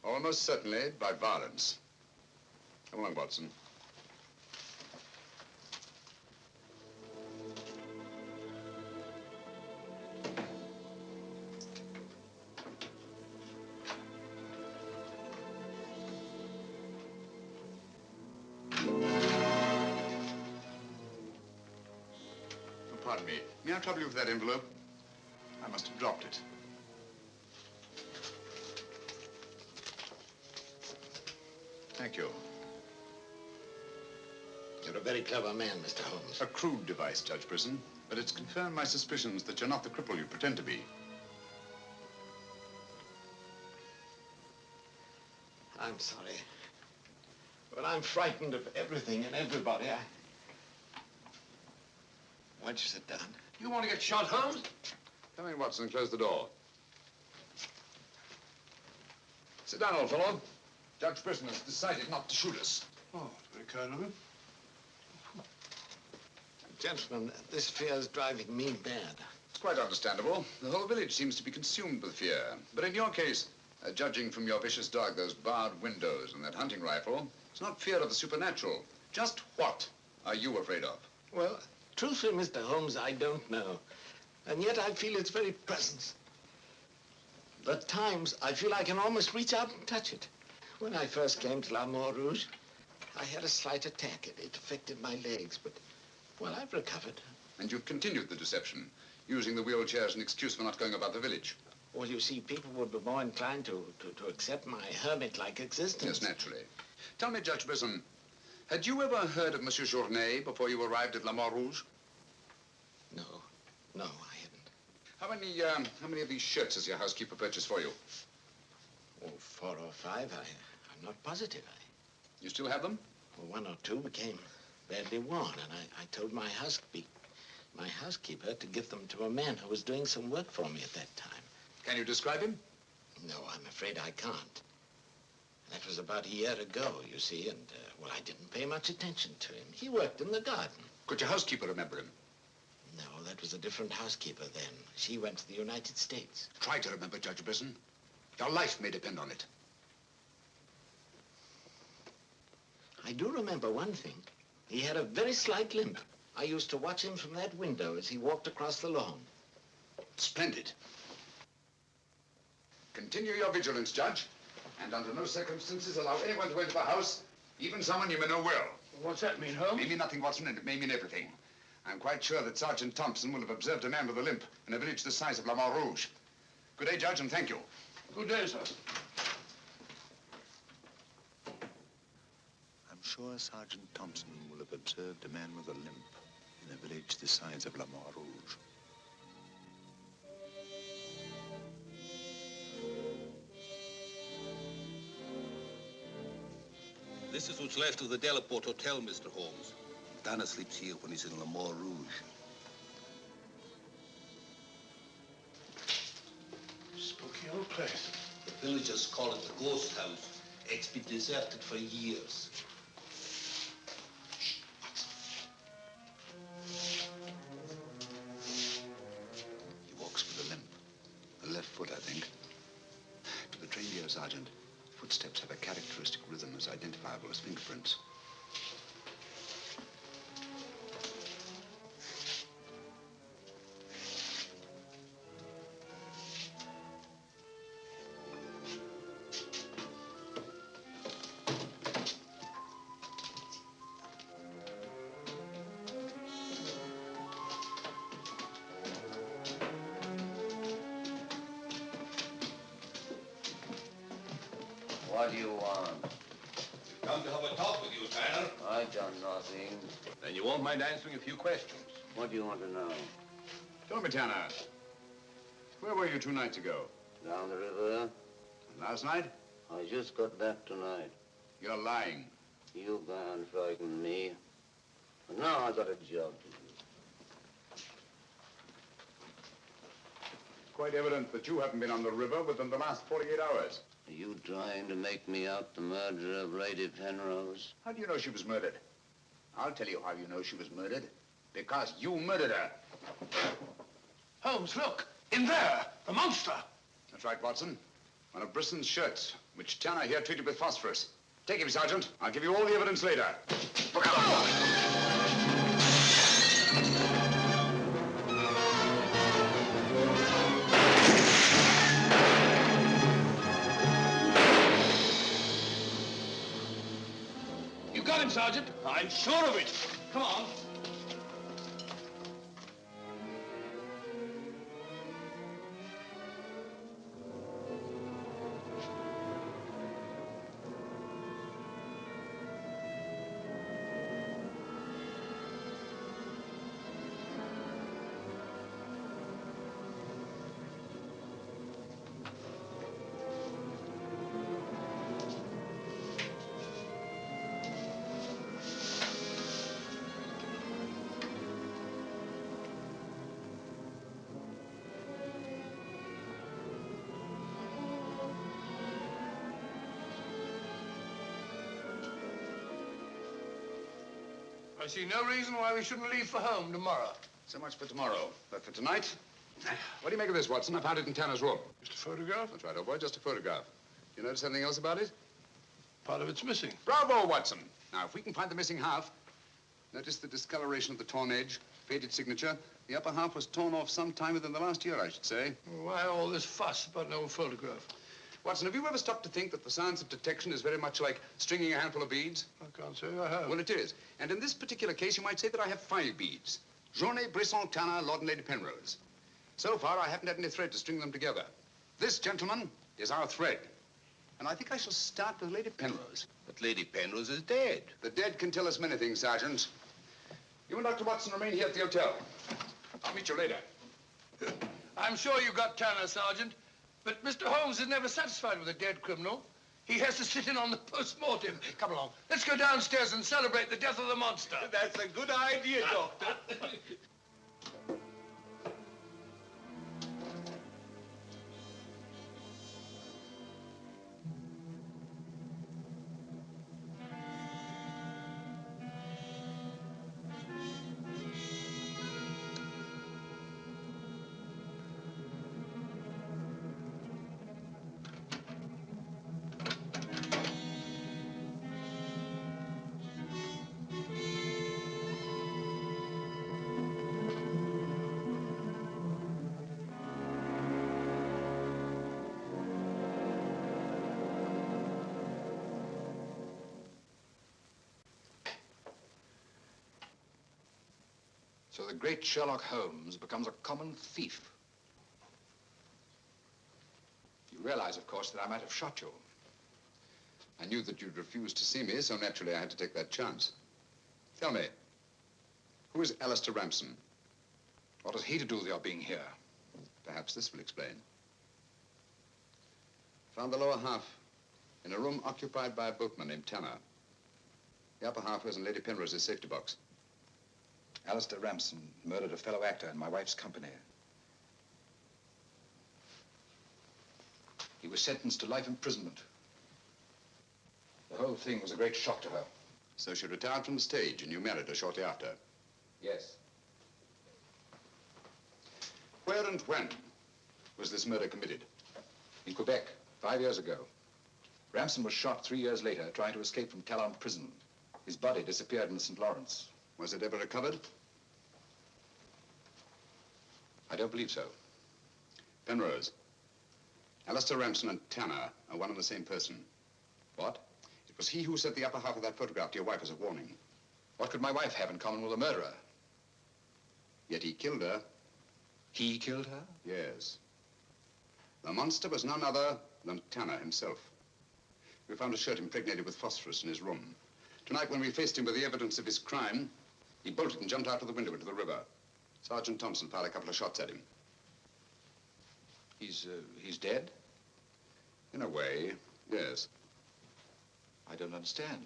Almost certainly by violence. Come along, Watson. Pardon me. May I trouble you with that envelope? I must have dropped it. Thank you. You're a very clever man, Mr. Holmes. A crude device, Judge Brisson, but it's confirmed my suspicions that you're not the cripple you pretend to be. I'm sorry. But I'm frightened of everything and everybody. Why don't you sit down? You want to get shot, Holmes? Come in, Watson, and close the door. Sit down, old fellow. Judge Brisson has decided not to shoot us. Oh, very kind of him. Gentlemen, this fear is driving me mad. It's quite understandable. The whole village seems to be consumed with fear. But in your case, judging from your vicious dog, those barred windows, and that hunting rifle, it's not fear of the supernatural. Just what are you afraid of? Well, truthfully, Mr. Holmes, I don't know. And yet I feel its very presence. At times, I feel I can almost reach out and touch it. When I first came to La Mort Rouge, I had a slight attack. It affected my legs, but, well, I've recovered. And you've continued the deception, using the wheelchair as an excuse for not going about the village. Well, you see, people would be more inclined to accept my hermit-like existence. Yes, naturally. Tell me, Judge Brisson, had you ever heard of Monsieur Journet before you arrived at La Mort Rouge? No, I hadn't. How many of these shirts has your housekeeper purchased for you? Oh, 4 or 5. I'm not positive. You still have them? Well, 1 or 2 became badly worn, and I told my housekeeper to give them to a man who was doing some work for me at that time. Can you describe him? No, I'm afraid I can't. That was about a year ago, you see, and, well, I didn't pay much attention to him. He worked in the garden. Could your housekeeper remember him? No, that was a different housekeeper then. She went to the United States. Try to remember, Judge Brisson. Your life may depend on it. I do remember one thing. He had a very slight limp. I used to watch him from that window as he walked across the lawn. Splendid. Continue your vigilance, Judge, and under no circumstances allow anyone to enter the house, even someone you may know well. What's that mean, Holmes? It may mean nothing, Watson, and it may mean everything. I'm quite sure that Sergeant Thompson will have observed a man with a limp in a village the size of La Mort Rouge. Good day, Judge, and thank you. Good day, sir. I'm sure Sergeant Thompson will have observed a man with a limp in a village the size of La Mort Rouge. This is what's left of the Delaport Hotel, Mr. Holmes. Dana sleeps here when he's in La Mort Rouge. Spooky old place. The villagers call it the ghost house. It's been deserted for years. He walks with a limp. A left foot, I think. To the trained ear, Sergeant, footsteps have a characteristic rhythm as identifiable as fingerprints. What do you want? Come to have a talk with you, Tanner. I've done nothing. Then you won't mind answering a few questions. What do you want to know? Tell me, Tanner, where were you 2 nights ago? Down the river. And last night? I just got back tonight. You're lying. You can't frighten me. But now I got a job to do. Quite evident that you haven't been on the river within the last 48 hours. Are you trying to make me out the murderer of Lady Penrose? How do you know she was murdered? I'll tell you how you know she was murdered. Because you murdered her. Holmes, look! In there! The monster! That's right, Watson. One of Brisson's shirts, which Tanner here treated with phosphorus. Take him, Sergeant. I'll give you all the evidence later. Look out! You got him, Sergeant. I'm sure of it. Come on. I see no reason why we shouldn't leave for home tomorrow. So much for tomorrow. But for tonight, what do you make of this, Watson? I found it in Tanner's room. Just a photograph? That's right, old boy, just a photograph. You notice anything else about it? Part of it's missing. Bravo, Watson. Now, if we can find the missing half, notice the discoloration of the torn edge, faded signature. The upper half was torn off sometime within the last year, I should say. Why all this fuss about an old photograph? Watson, have you ever stopped to think that the science of detection is very much like stringing a handful of beads? I can't say I have. Well, it is. And in this particular case, you might say that I have 5 beads. Journée, Brisson, Tanner, Lord and Lady Penrose. So far, I haven't had any thread to string them together. This, gentlemen, is our thread. And I think I shall start with Lady Penrose. But Lady Penrose is dead. The dead can tell us many things, Sergeant. You and Dr. Watson remain here at the hotel. I'll meet you later. I'm sure you got Tanner, Sergeant. But Mr. Holmes is never satisfied with a dead criminal. He has to sit in on the post-mortem. Come along. Let's go downstairs and celebrate the death of the monster. That's a good idea, Doctor. So the great Sherlock Holmes becomes a common thief. You realize, of course, that I might have shot you. I knew that you'd refuse to see me, so naturally I had to take that chance. Tell me, who is Alistair Ramson? What has he to do with your being here? Perhaps this will explain. Found the lower half in a room occupied by a boatman named Tanner. The upper half was in Lady Penrose's safety box. Alistair Ramson murdered a fellow actor in my wife's company. He was sentenced to life imprisonment. The whole thing was a great shock to her. So she retired from the stage and you married her shortly after? Yes. Where and when was this murder committed? In Quebec, 5 years ago. Ramson was shot 3 years later trying to escape from Talon prison. His body disappeared in the St. Lawrence. Was it ever recovered? I don't believe so. Penrose, Alistair Ramson and Tanner are one and the same person. What? It was he who sent the upper half of that photograph to your wife as a warning. What could my wife have in common with a murderer? Yet he killed her. He killed her? Yes. The monster was none other than Tanner himself. We found a shirt impregnated with phosphorus in his room. Tonight, when we faced him with the evidence of his crime, he bolted and jumped out of the window into the river. Sergeant Thompson fired a couple of shots at him. He's dead? In a way, yes. I don't understand.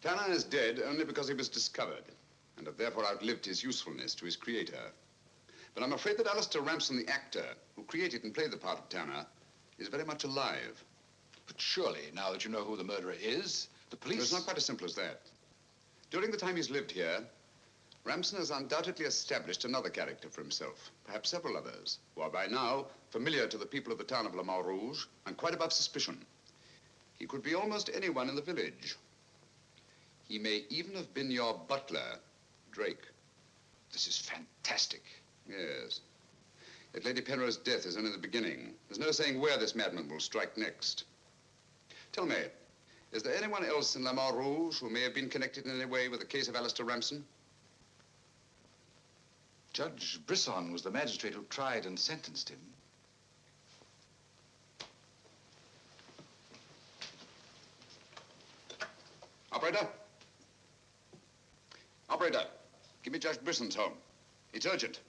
Tanner is dead only because he was discovered, and have therefore outlived his usefulness to his creator. But I'm afraid that Alistair Ramson, the actor, who created and played the part of Tanner, is very much alive. But surely, now that you know who the murderer is, the police... It's not quite as simple as that. During the time he's lived here, Ramson has undoubtedly established another character for himself, perhaps several others, who are by now familiar to the people of the town of Le Mans Rouge and quite above suspicion. He could be almost anyone in the village. He may even have been your butler, Drake. This is fantastic. Yes. Yet Lady Penrose's death is only the beginning. There's no saying where this madman will strike next. Tell me, is there anyone else in Le Mans Rouge who may have been connected in any way with the case of Alistair Ramson? Judge Brisson was the magistrate who tried and sentenced him. Operator? Operator, give me Judge Brisson's home. It's urgent.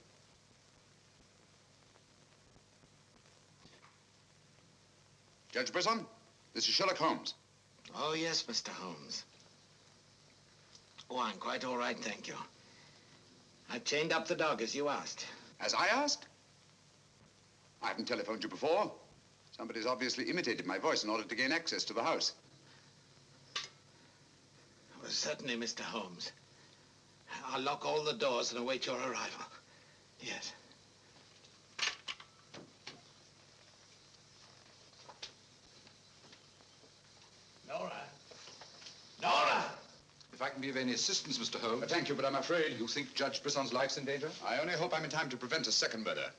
Judge Brisson, this is Sherlock Holmes. Oh, yes, Mr. Holmes. Oh, I'm quite all right, thank you. I've chained up the dog, as you asked. As I asked? I haven't telephoned you before. Somebody's obviously imitated my voice in order to gain access to the house. Certainly, Mr. Holmes. I'll lock all the doors and await your arrival. Yes. Nora! Nora! If I can be of any assistance, Mr. Holmes... Thank you, but I'm afraid... You think Judge Brisson's life's in danger? I only hope I'm in time to prevent a second murder.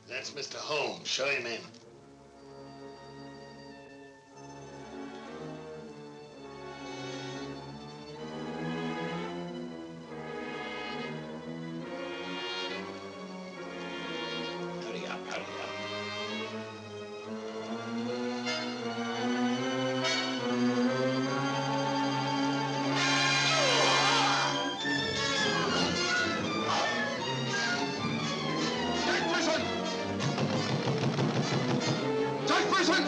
That's Mr. Holmes. Show him in. Hurry up, hurry up. Judge Brisson!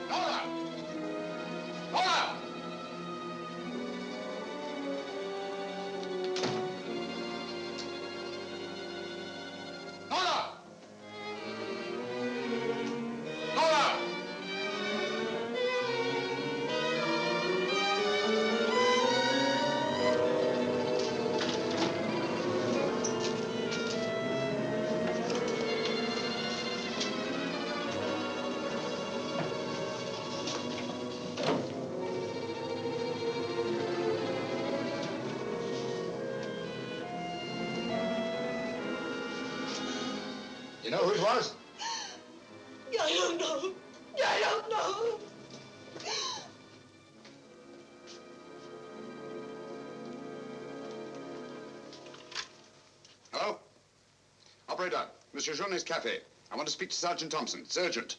Nora! Nora! Nora! Nora! You know who it was? I don't know. I don't know. Hello? Operator, Monsieur Journet's cafe. I want to speak to Sergeant Thompson. It's urgent.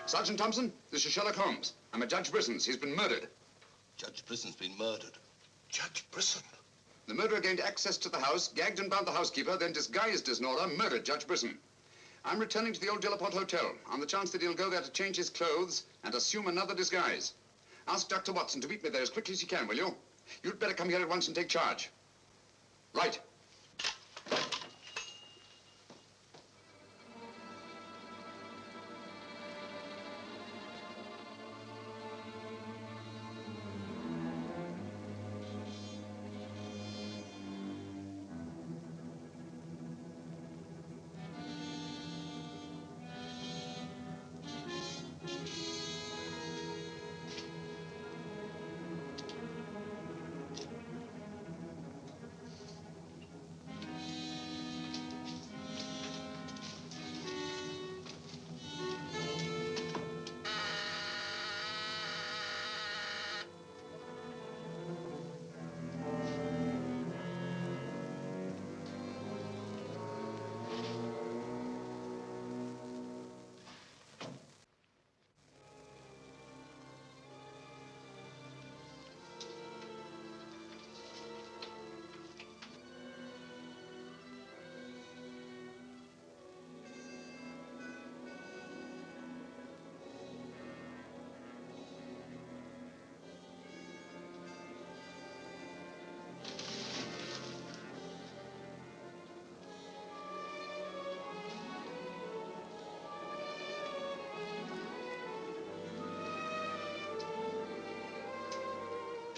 Sergeant Thompson, this is Sherlock Holmes. I'm at Judge Brisson's. He's been murdered. Judge Brisson's been murdered. Judge Brisson? The murderer gained access to the house, gagged and bound the housekeeper, then disguised as Nora, murdered Judge Brisson. I'm returning to the old Delaporte Hotel on the chance that he'll go there to change his clothes and assume another disguise. Ask Dr. Watson to meet me there as quickly as he can, will you? You'd better come here at once and take charge. Right.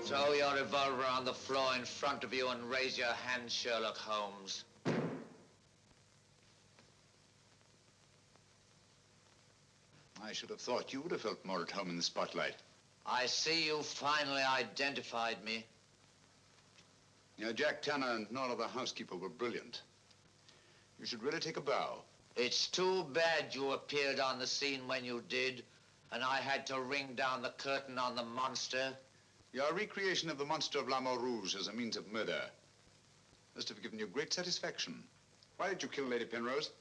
Throw your revolver on the floor in front of you and raise your hand, Sherlock Holmes. I should have thought you would have felt more at home in the spotlight. I see you finally identified me. Jack Tanner and Nora the housekeeper were brilliant. You should really take a bow. It's too bad you appeared on the scene when you did, and I had to ring down the curtain on the monster. Your recreation of the monster of La Mort Rouge as a means of murder must have given you great satisfaction. Why did you kill Lady Penrose?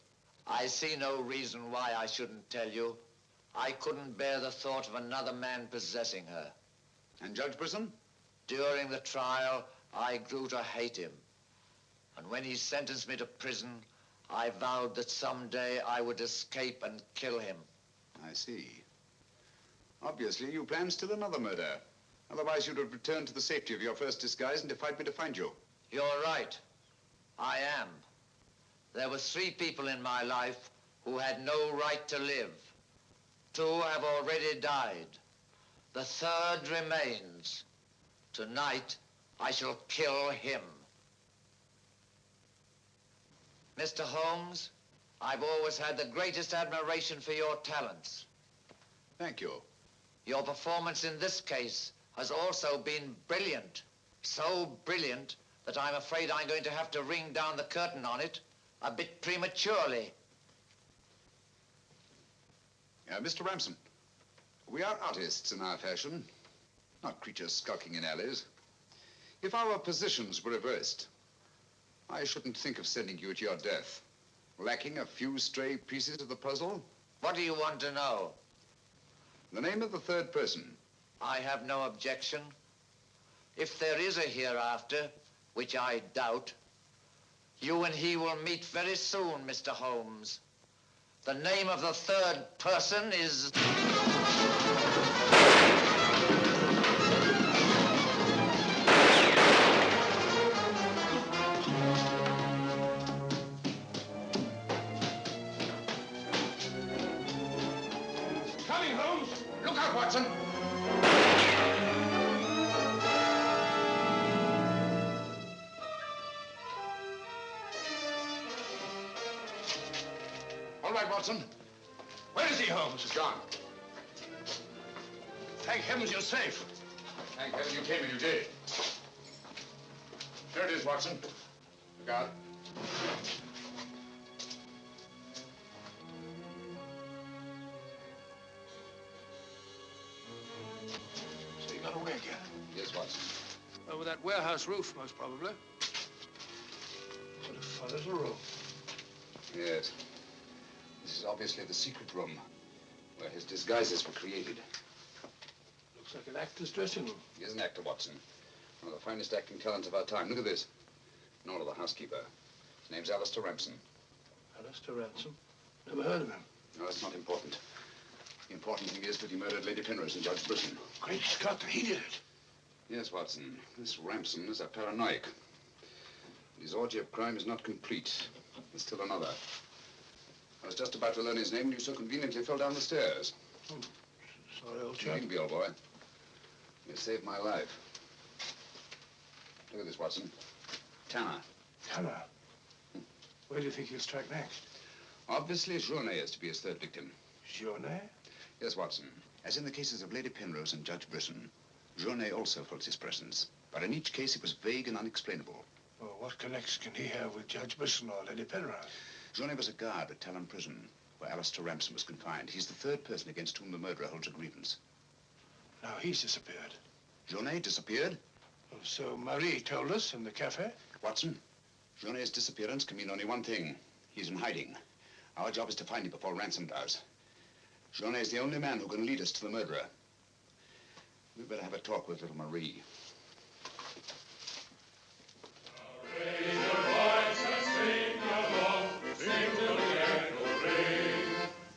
I see no reason why I shouldn't tell you. I couldn't bear the thought of another man possessing her. And Judge Brisson? During the trial, I grew to hate him. And when he sentenced me to prison, I vowed that someday I would escape and kill him. I see. Obviously, you planned still another murder. Otherwise, you'd have returned to the safety of your first disguise and defied me to find you. You're right. I am. There were 3 people in my life who had no right to live. 2 have already died. The 3rd remains. Tonight, I shall kill him. Mr. Holmes, I've always had the greatest admiration for your talents. Thank you. Your performance in this case has also been brilliant. So brilliant that I'm afraid I'm going to have to ring down the curtain on it a bit prematurely. Mr. Ramson, we are artists in our fashion, not creatures skulking in alleys. If our positions were reversed, I shouldn't think of sending you to your death. Lacking a few stray pieces of the puzzle? What do you want to know? The name of the 3rd person. I have no objection. If there is a hereafter, which I doubt, you and he will meet very soon, Mr. Holmes. The name of the 3rd person is... Coming, Holmes! Look out, Watson! All right, Watson. Where is he, Holmes? He's gone. Thank heavens you're safe. Thank heaven you came and you did. There it is, Watson. Look out. So you got away again? Yes, Watson. Over that warehouse roof, most probably. What a fellow's a room. Yes. This is obviously the secret room where his disguises were created. Looks like an actor's dressing room. He is an actor, Watson. One of the finest acting talents of our time. Look at this. Nora, the housekeeper. His name's Alistair Ramson. Alistair Ransom? Never heard of him. No, that's not important. The important thing is that he murdered Lady Penrose and Judge Brisson. Great Scott, he did it. Yes, Watson. This Ramson is a paranoiac. His orgy of crime is not complete. There's still another. I was just about to learn his name when you so conveniently fell down the stairs. Oh, sorry, old chap. You can be, old boy. You saved my life. Look at this, Watson. Tanner. Tanner? Where do you think he'll strike next? Obviously, Journet is to be his 3rd victim. Journet? Yes, Watson. As in the cases of Lady Penrose and Judge Brisson, Journet also felt his presence. But in each case, it was vague and unexplainable. Well, what connection can he have with Judge Brisson or Lady Penrose? Journet was a guard at Talon Prison, where Alistair Ramson was confined. He's the 3rd person against whom the murderer holds a grievance. Now he's disappeared. Journet disappeared? Oh, so Marie told us in the cafe? Watson, Journet's disappearance can mean only one thing. He's in hiding. Our job is to find him before Ransom does. Journet is the only man who can lead us to the murderer. We'd better have a talk with little Marie. Raise your voice and sing along, sing till the echo ring.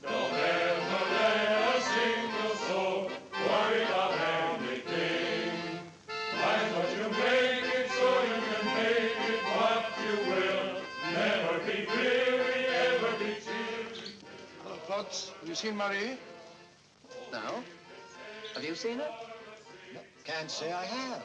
Don't ever let a single soul worry about anything. Find what you make it so you can make it what you will. Never be weary, ever be cheery. Hello, Potts. Have you seen Marie? No. Have you seen her? Can't say I have.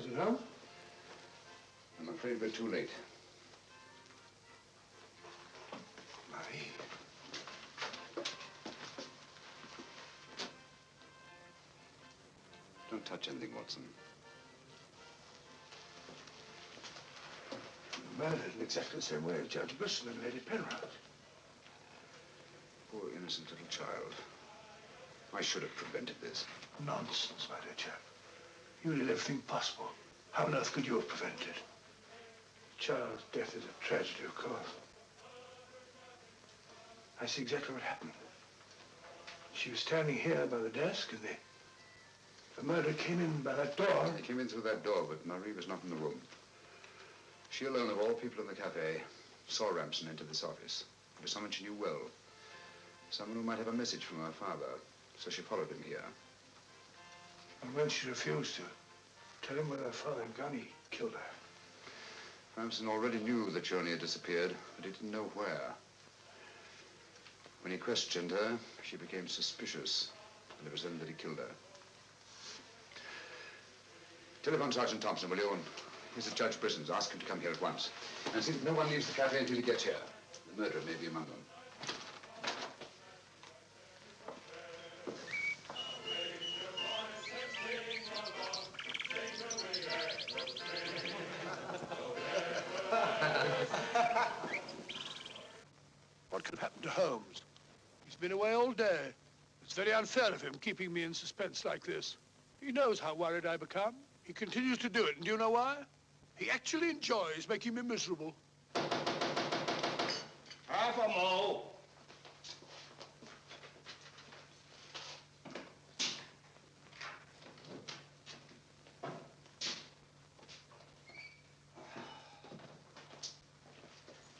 was it, Holmes? I'm afraid we're too late. Marie. Don't touch anything, Watson. Murdered in exactly the same way as Judge Brisson and Lady Penrose. Poor innocent little child. I should have prevented this. Nonsense, my dear chap. You did everything possible. How on earth could you have prevented it? The child's death is a tragedy, of course. I see exactly what happened. She was standing here by the desk, and the murderer came in by that door. He came in through that door, but Marie was not in the room. She alone, of all people in the cafe, saw Ramson enter this office. It was someone she knew well. Someone who might have a message from her father. So she followed him here. And when she refused to tell him where her father had gone, he killed her. Ramson already knew that Joni had disappeared, but he didn't know where. When he questioned her, she became suspicious, and it was then that he killed her. Telephone Sergeant Thompson, will you? And here's the Judge Brisson's. Ask him to come here at once. And see that no one leaves the cafe until he gets here. The murderer may be among them. What could happen to Holmes? He's been away all day. It's very unfair of him keeping me in suspense like this. He knows how worried I become. He continues to do it, and do you know why? He actually enjoys making me miserable. Half a mo.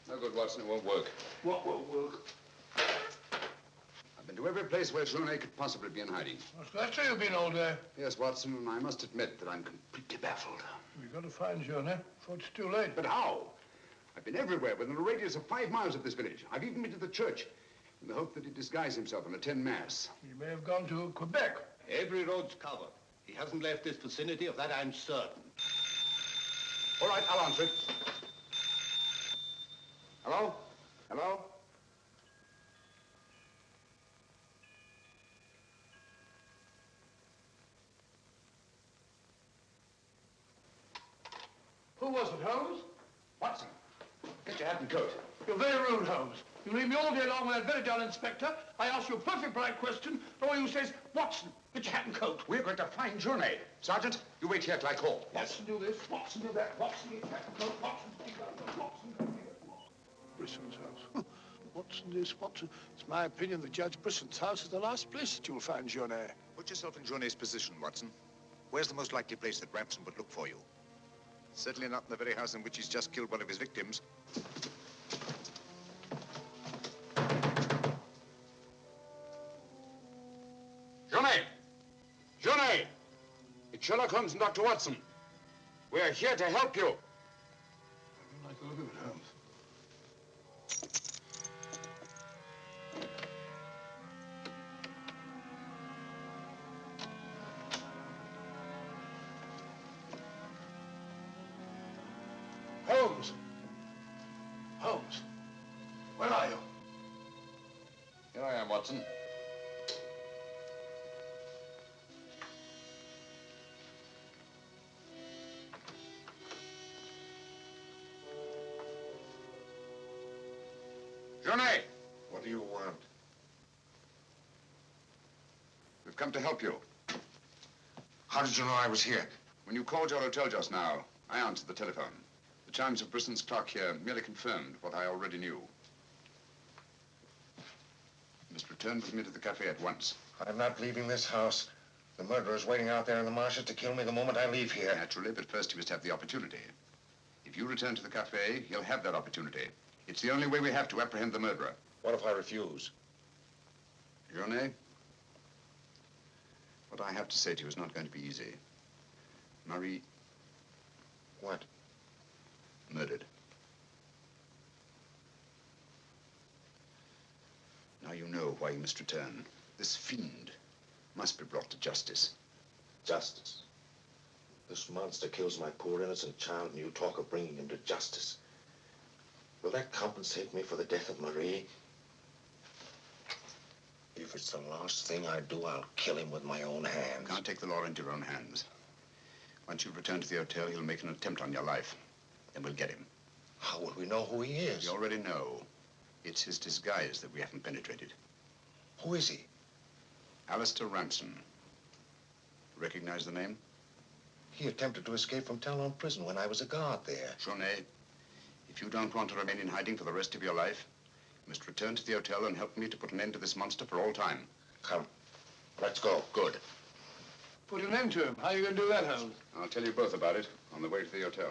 No good, Watson. It won't work. What won't work? I've been to every place where Joni could possibly be in hiding. That's where you've been all day. Yes, Watson, and I must admit that I'm completely baffled. We've got to find Joni before it's too late. But how? I've been everywhere within a radius of 5 miles of this village. I've even been to the church in the hope that he'd disguise himself and attend mass. He may have gone to Quebec. Every road's covered. He hasn't left this vicinity, of that I'm certain. All right, I'll answer it. Hello? Hello? Who was it, Holmes? Watson, get your hat and coat. You're very rude, Holmes. You leave me all day long with that very dull inspector. I ask you a perfect polite question, and all you say is, Watson, get your hat and coat. We're going to find Joni. Sergeant, you wait here till I call. Watson, do this. Watson, do that. Watson, get your hat and coat. Watson, speak up. Watson, come here. Brisson's house. Watson, this, Watson. It's my opinion that Judge Brisson's house is the last place that you'll find Joni. Put yourself in Joni's position, Watson. Where's the most likely place that Ramson would look for you? Certainly not in the very house in which he's just killed one of his victims. Joni! Joni! It's Sherlock Holmes and Dr. Watson. We are here to help you. I don't like the look of it, Holmes. Holmes! Holmes! Where are you? Here I am, Watson. Joni! What do you want? We've come to help you. How did you know I was here? When you called your hotel just now, I answered the telephone. The chimes of Brisson's clock here merely confirmed what I already knew. You must return with me to the cafe at once. I'm not leaving this house. The murderer's waiting out there in the marshes to kill me the moment I leave here. Naturally, but first he must have the opportunity. If you return to the cafe, he'll have that opportunity. It's the only way we have to apprehend the murderer. What if I refuse? Joni, what I have to say to you is not going to be easy. Marie... What? Murdered. Now you know why you must return. This fiend must be brought to justice. Justice? This monster kills my poor innocent child, and you talk of bringing him to justice. Will that compensate me for the death of Marie? If it's the last thing I do, I'll kill him with my own hands. You can't take the law into your own hands. Once you've returned to the hotel, he'll make an attempt on your life. Then we'll get him. How will we know who he is? We already know. It's his disguise that we haven't penetrated. Who is he? Alistair Ramson. Recognize the name? He attempted to escape from Talon prison when I was a guard there. Journey, if you don't want to remain in hiding for the rest of your life, you must return to the hotel and help me to put an end to this monster for all time. Come. Let's go. Good. Put an end to him. How are you going to do that, Holmes? I'll tell you both about it on the way to the hotel.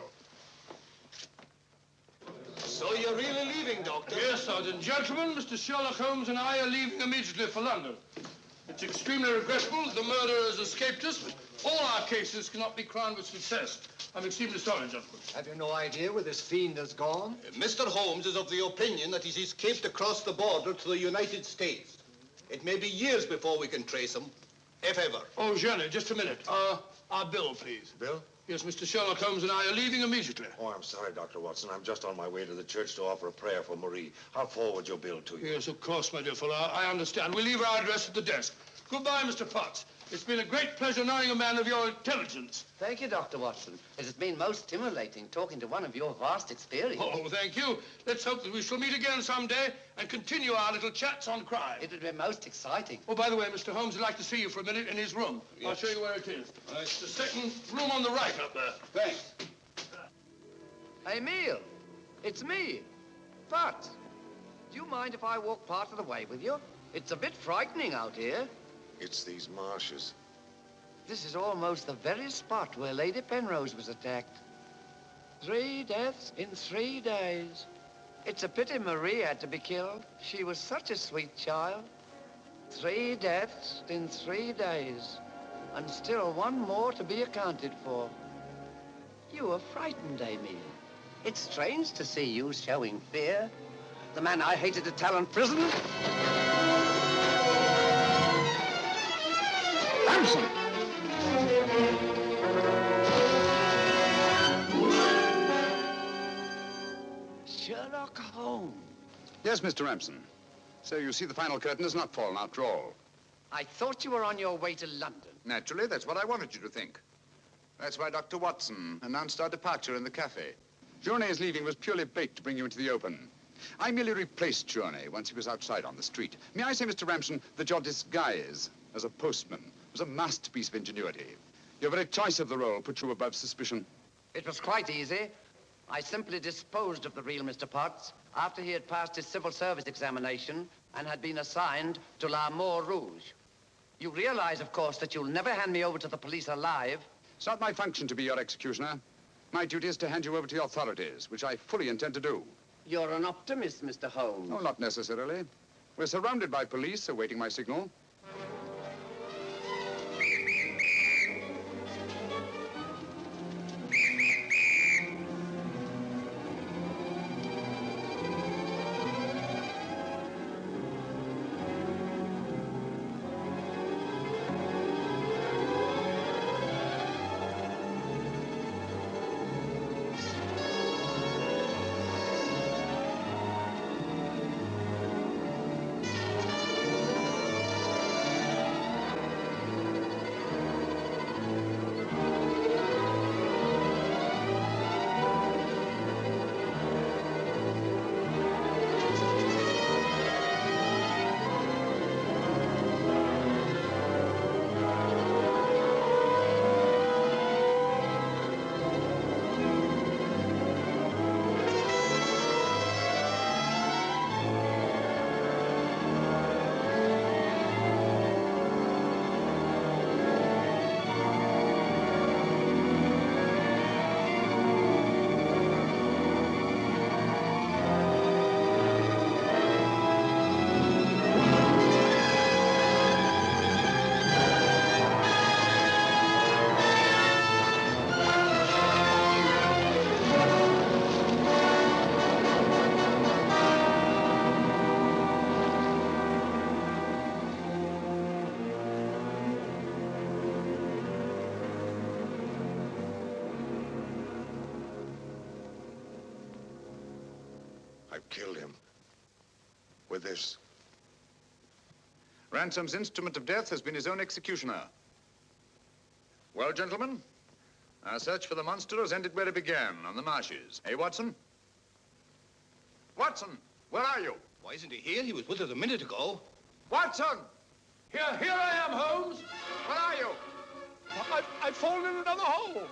So you're really leaving, Doctor? Yes, Sergeant. Gentlemen, Mr. Sherlock Holmes and I are leaving immediately for London. It's extremely regrettable that the murderer has escaped us, but all our cases cannot be crowned with success. I'm extremely sorry, gentlemen. Have you no idea where this fiend has gone? Mr. Holmes is of the opinion that he's escaped across the border to the United States. It may be years before we can trace him, if ever. Oh, Jenny, just a minute. Our bill, please. Bill? Yes, Mr. Sherlock Holmes and I are leaving immediately. Oh, I'm sorry, Dr. Watson. I'm just on my way to the church to offer a prayer for Marie. I'll forward your bill to you. Yes, of course, my dear fellow. I understand. We'll leave our address at the desk. Goodbye, Mr. Potts. It's been a great pleasure knowing a man of your intelligence. Thank you, Dr. Watson. It has been most stimulating talking to one of your vast experience. Oh, thank you. Let's hope that we shall meet again someday and continue our little chats on crime. It would be most exciting. Oh, by the way, Mr. Holmes would like to see you for a minute in his room. Yes. I'll show you where it is. It's the second room on the right up there. Thanks. Emile, it's me, Pat. Do you mind if I walk part of the way with you? It's a bit frightening out here. It's these marshes. This is almost the very spot where Lady Penrose was attacked. 3 deaths in 3 days. It's a pity Marie had to be killed. She was such a sweet child. 3 deaths in 3 days. And still one more to be accounted for. You were frightened, Emile. It's strange to see you showing fear. The man I hated at Talon prison. Ramson! Sherlock Holmes. Yes, Mr. Ramson. So you see the final curtain has not fallen after all. I thought you were on your way to London. Naturally, that's what I wanted you to think. That's why Dr. Watson announced our departure in the cafe. Journey's leaving was purely bait to bring you into the open. I merely replaced Journey once he was outside on the street. May I say, Mr. Ramson, that your disguise as a postman was a masterpiece of ingenuity. Your very choice of the role put you above suspicion. It was quite easy. I simply disposed of the real Mr. Potts after he had passed his civil service examination and had been assigned to La Moor Rouge. You realize, of course, that you'll never hand me over to the police alive. It's not my function to be your executioner. My duty is to hand you over to the authorities, which I fully intend to do. You're an optimist, Mr. Holmes. No, not necessarily. We're surrounded by police awaiting my signal. killed him. With this. Ransom's instrument of death has been his own executioner. Well, gentlemen, our search for the monster has ended where it began, on the marshes. Eh, Watson? Watson, where are you? Why isn't he here? He was with us a minute ago. Watson! Here I am, Holmes. Where are you? I've fallen in another hole.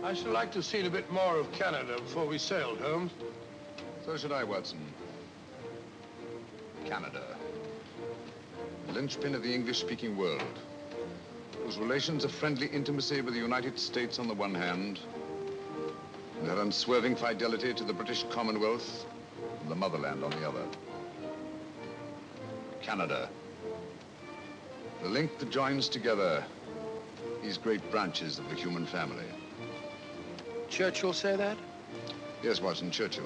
I should like to have seen a bit more of Canada before we sailed, Holmes. So should I, Watson. Canada. The linchpin of the English-speaking world, whose relations of friendly intimacy with the United States on the one hand, and their unswerving fidelity to the British Commonwealth and the motherland on the other. Canada. The link that joins together these great branches of the human family. Churchill say that? Yes, Watson, Churchill.